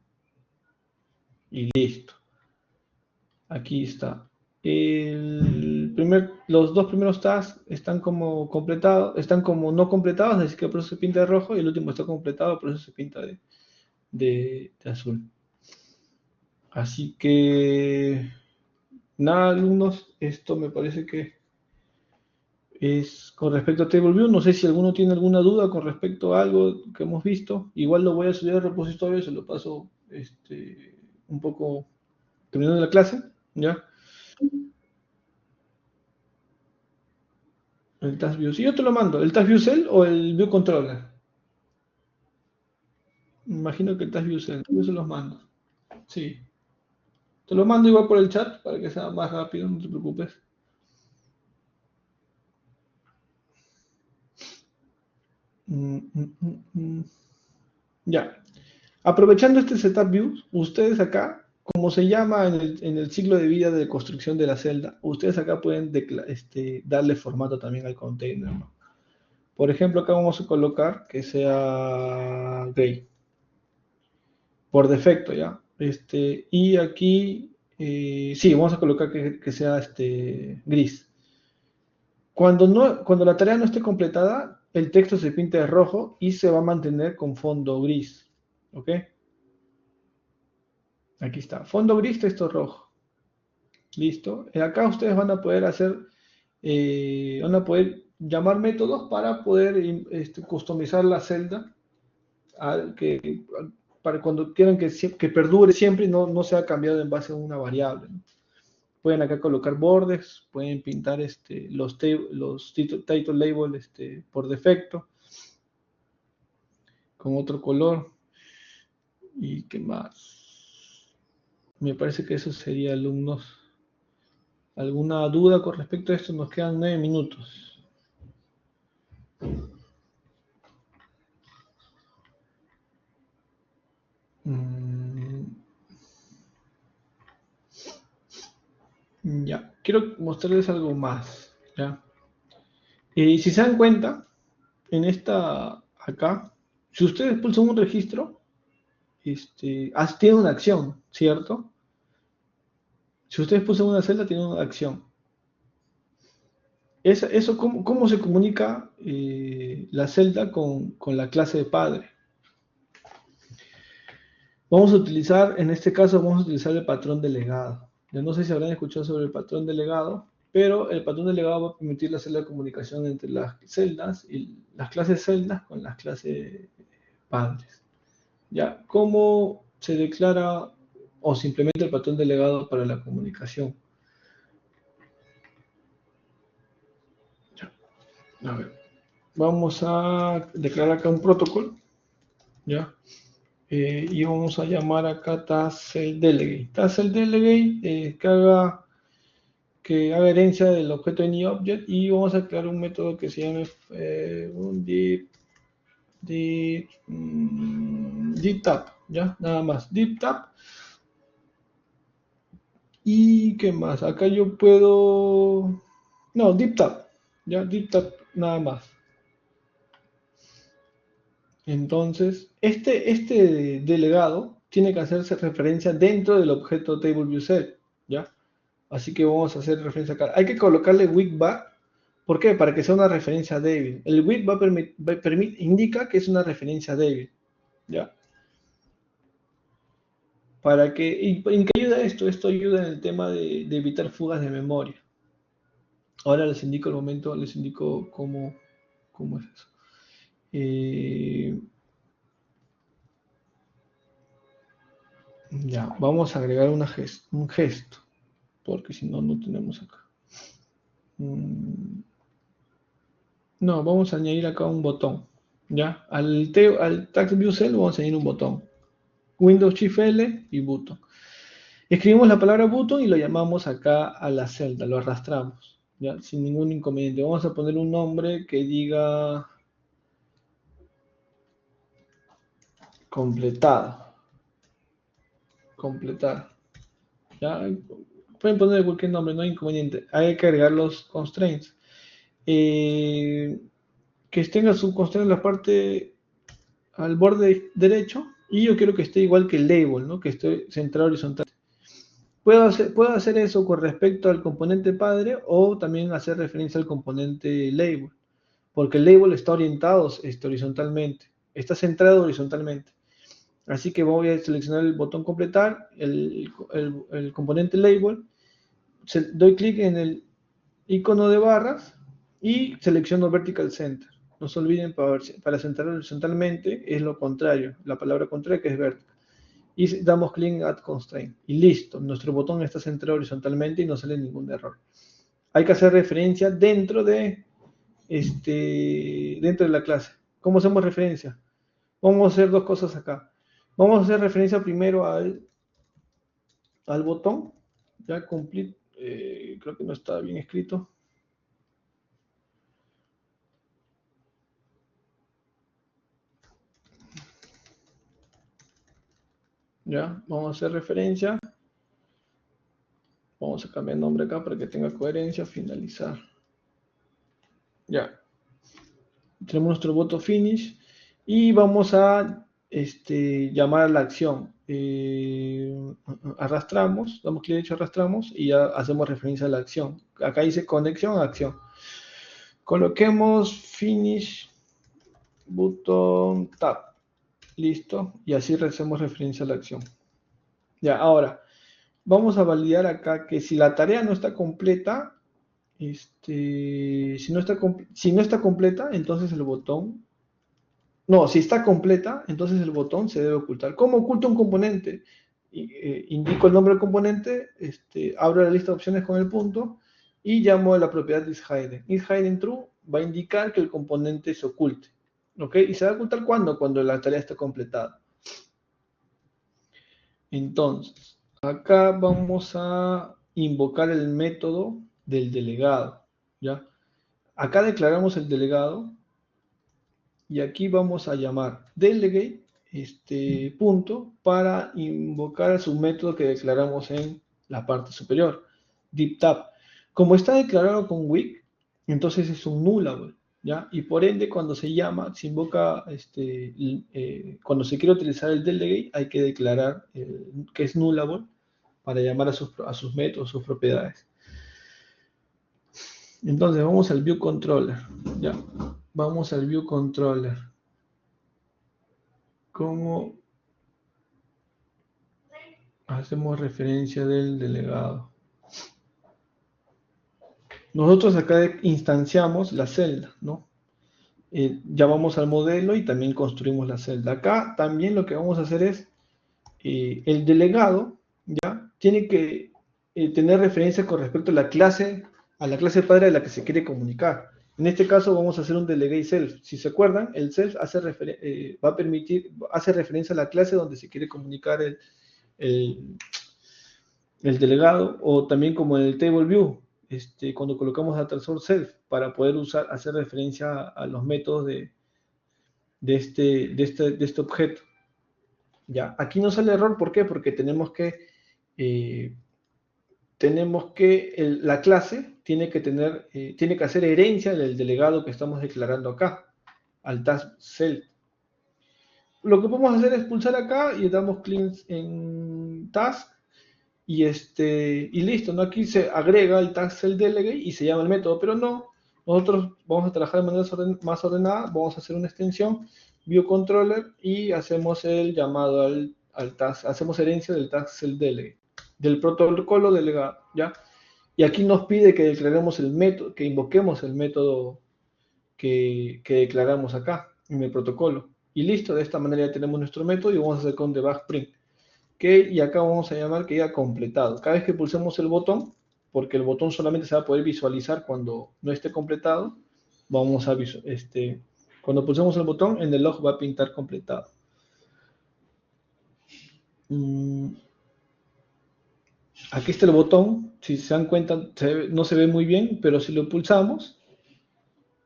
Y listo. Aquí está. Los dos primeros tasks están como completados, están como no completados, así que por eso se pinta de rojo, y el último está completado, por eso se pinta de azul. Así que nada, alumnos, esto me parece que es con respecto a TableView. No sé si alguno tiene alguna duda con respecto a algo que hemos visto. Igual lo voy a subir al repositorio, se lo paso un poco terminando la clase, ¿ya? El Task View. Sí, yo te lo mando. ¿El Task View Cell o el View Controller? imagino que el Task View Cell. Yo se los mando. Sí. Te lo mando igual por el chat para que sea más rápido, no te preocupes. Ya. Aprovechando este setup view, ustedes acá, como se llama en el ciclo de vida de construcción de la celda, ustedes acá pueden darle formato también al container, ¿no? Por ejemplo, acá vamos a colocar que sea gray. Por defecto, ¿ya? Y aquí, sí, vamos a colocar que sea gris. Cuando la tarea no esté completada, el texto se pinta de rojo y se va a mantener con fondo gris. ¿Ok? Aquí está. Fondo gris, texto rojo. Listo. Acá ustedes van a poder llamar métodos para poder customizar la celda para cuando quieran que perdure siempre y no sea cambiado en base a una variable, ¿no? Pueden acá colocar bordes, pueden pintar los title label por defecto con otro color. ¿Y qué más? Me parece que eso sería, alumnos. ¿Alguna duda con respecto a esto? Nos quedan 9 minutos. Ya, quiero mostrarles algo más, ¿ya? Si se dan cuenta, en acá, si ustedes pulsan un registro, tiene una acción, ¿cierto? Si ustedes pulsan una celda, tiene una acción. Eso ¿cómo se comunica la celda con la clase de padre? Vamos a utilizar, en este caso, vamos a utilizar el patrón delegado. Yo no sé si habrán escuchado sobre el patrón delegado, pero el patrón delegado va a permitir la celda de comunicación entre las celdas y las clases celdas con las clases padres. ¿Ya? ¿Cómo se declara o se implementa el patrón delegado para la comunicación? Ya. A ver, vamos a declarar acá un protocolo, ¿ya? Y vamos a llamar acá taskCellDelegate. TaskCellDelegate que haga herencia del objeto AnyObject, y vamos a crear un método que se llame un deepTap, ¿ya? Nada más, deepTap. ¿Y qué más? Acá yo puedo... No, deepTap, ¿ya? deepTap nada más. Entonces, este delegado tiene que hacerse referencia dentro del objeto TableViewCell, ¿ya? Así que vamos a hacer referencia acá. Hay que colocarle weak bar. ¿Por qué? Para que sea una referencia débil. El weak bar indica que es una referencia débil, ¿ya? ¿En qué ayuda esto? Esto ayuda en el tema de evitar fugas de memoria. Ahora les indico cómo es eso. Ya, vamos a agregar un gesto, porque si no, no tenemos acá. No, vamos a añadir acá un botón, ¿ya? Al TaskViewCell vamos a añadir un botón. Windows Shift L y button. Escribimos la palabra button y lo llamamos acá a la celda, lo arrastramos, ¿ya? Sin ningún inconveniente. Vamos a poner un nombre que diga completar, ¿ya? Pueden poner cualquier nombre, no hay inconveniente. Hay que agregar los constraints. Que tenga su constraint en la parte al borde derecho, y yo quiero que esté igual que el label, ¿no? Que esté centrado horizontal. Puedo hacer eso con respecto al componente padre, o también hacer referencia al componente label, porque el label está orientado horizontalmente, está centrado horizontalmente. Así que voy a seleccionar el botón completar, el componente label, doy clic en el icono de barras y selecciono vertical center. No se olviden, para centrar horizontalmente es lo contrario, la palabra contraria, que es vertical. Y damos clic en Add Constraint. Y listo, nuestro botón está centrado horizontalmente y no sale ningún error. Hay que hacer referencia dentro de la clase. ¿Cómo hacemos referencia? Vamos a hacer dos cosas acá. Vamos a hacer referencia primero al botón, ya complete, creo que no está bien escrito. Ya, vamos a hacer referencia. Vamos a cambiar el nombre acá para que tenga coherencia, finalizar. Ya, tenemos nuestro voto finish y vamos a llamar a la acción. Arrastramos, damos clic derecho, arrastramos y ya hacemos referencia a la acción. Acá dice conexión a acción. Coloquemos finish button tab. Listo. Y así hacemos referencia a la acción. Ya, ahora vamos a validar acá que si la tarea no está completa, si no está completa, entonces el botón, no, si está completa, entonces el botón se debe ocultar. ¿Cómo oculta un componente? Indico el nombre del componente, abro la lista de opciones con el punto y llamo a la propiedad isHidden. isHidden true va a indicar que el componente se oculte. ¿Ok? ¿Y se va a ocultar cuándo? Cuando la tarea esté completada. Entonces, acá vamos a invocar el método del delegado, ¿ya? Acá declaramos el delegado y aquí vamos a llamar delegate, punto, para invocar a su método que declaramos en la parte superior, deepTab. Como está declarado con WIC, entonces es un nullable, ¿ya? Y por ende, cuando se llama, se invoca, cuando se quiere utilizar el delegate, hay que declarar que es nullable para llamar a sus métodos, sus propiedades. Entonces, vamos al View Controller, ¿ya? Vamos al View Controller. ¿Cómo hacemos referencia del delegado? Nosotros acá instanciamos la celda, ¿no? Llamamos al modelo y también construimos la celda. Acá también lo que vamos a hacer es, el delegado, ¿ya? Tiene que tener referencia con respecto a la clase padre a la que se quiere comunicar. En este caso vamos a hacer un delegate self. Si se acuerdan, el self hace referencia a la clase donde se quiere comunicar el delegado, o también como en el table view, cuando colocamos a trazador self para poder hacer referencia a los métodos de este objeto. Ya, aquí no sale error, ¿por qué? Porque la clase tiene que hacer herencia del delegado que estamos declarando acá, al task self. Lo que podemos hacer es pulsar acá y damos clic en task y listo, ¿no? Aquí se agrega el task self delegate y se llama el método, pero no, nosotros vamos a trabajar de manera más ordenada, vamos a hacer una extensión view controller y hacemos el llamado al task, hacemos herencia del task self delegate, del protocolo delegado, ¿ya? Y aquí nos pide que declaremos el método, que invoquemos el método que declaramos acá en el protocolo. Y listo, de esta manera ya tenemos nuestro método y vamos a hacer con debug print. Y acá vamos a llamar que ya completado. Cada vez que pulsemos el botón, porque el botón solamente se va a poder visualizar cuando no esté completado, vamos a cuando pulsemos el botón, en el log va a pintar completado. Aquí está el botón, si se dan cuenta no se ve muy bien, pero si lo pulsamos,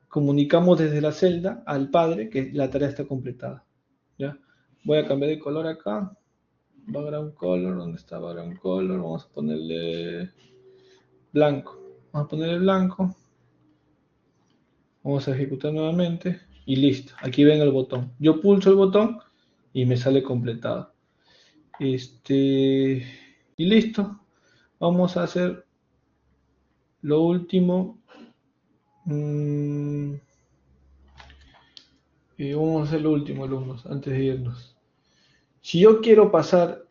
comunicamos desde la celda al padre que la tarea está completada. ¿Ya? Voy a cambiar de color acá. Background color, ¿dónde está background color? Vamos a ponerle blanco. Vamos a ponerle blanco. Vamos a ejecutar nuevamente y listo. Aquí ven el botón. Yo pulso el botón y me sale completado. Y listo. Vamos a hacer lo último. Vamos a hacer lo último, alumnos, antes de irnos. Si yo quiero pasar,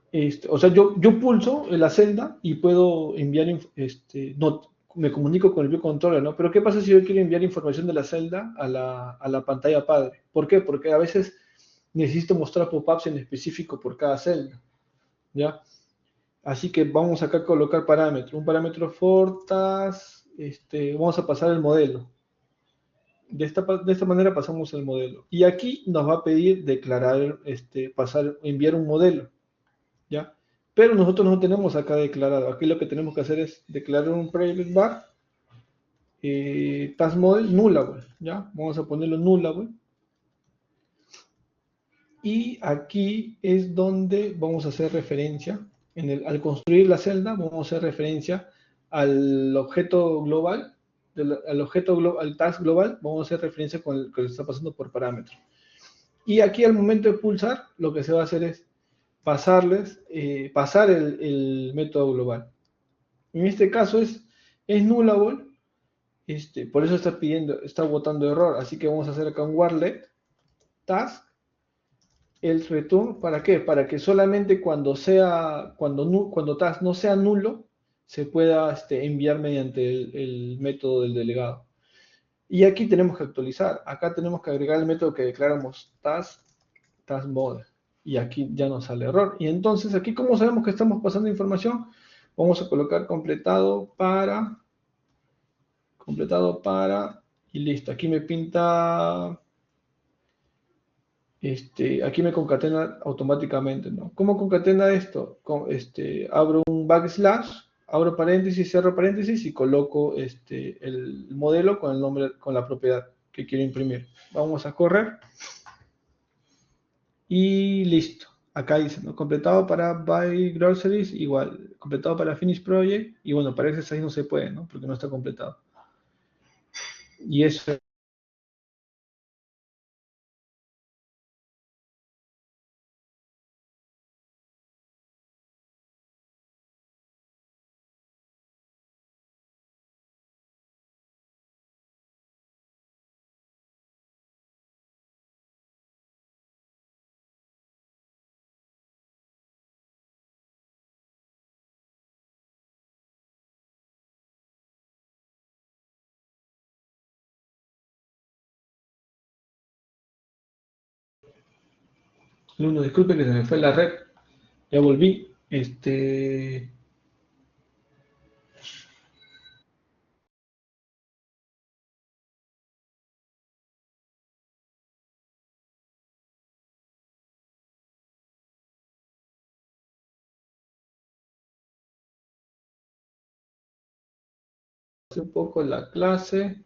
o sea, yo pulso en la celda y puedo enviar, me comunico con el view controller, ¿no? Pero ¿qué pasa si yo quiero enviar información de la celda a la pantalla padre? ¿Por qué? Porque a veces necesito mostrar pop-ups en específico por cada celda, ¿ya? Así que vamos acá a colocar parámetros. Un parámetro for task, vamos a pasar el modelo. De esta manera pasamos el modelo. Y aquí nos va a pedir declarar, enviar un modelo, ¿ya? Pero nosotros no tenemos acá declarado. Aquí lo que tenemos que hacer es declarar un private var task model nullable, ¿ya? Vamos a ponerlo nullable. Y aquí es donde vamos a hacer referencia, al construir la celda, vamos a hacer referencia al objeto global, al task global, vamos a hacer referencia con el que está pasando por parámetro. Y aquí al momento de pulsar, lo que se va a hacer es pasar el método global. En este caso es nullable, por eso está botando error, así que vamos a hacer acá un warlet task el return, ¿para qué? Para que solamente cuando task no sea nulo, se pueda enviar mediante el método del delegado. Y aquí tenemos que actualizar. Acá tenemos que agregar el método que declaramos task model. Y aquí ya nos sale error. Y entonces aquí, ¿cómo sabemos que estamos pasando información? Vamos a colocar completado para, y listo. Aquí me pinta aquí me concatena automáticamente, ¿no? ¿Cómo concatena esto? Abro un backslash, abro paréntesis, cierro paréntesis y coloco el modelo con el nombre, con la propiedad que quiero imprimir. Vamos a correr y listo. Acá dice, ¿no? Completado para buy groceries, igual. Completado para finish project y bueno, para exercise no se puede, ¿no? Porque no está completado. Y eso. Luno, disculpe que se me fue la red. Ya volví. Un poco la clase.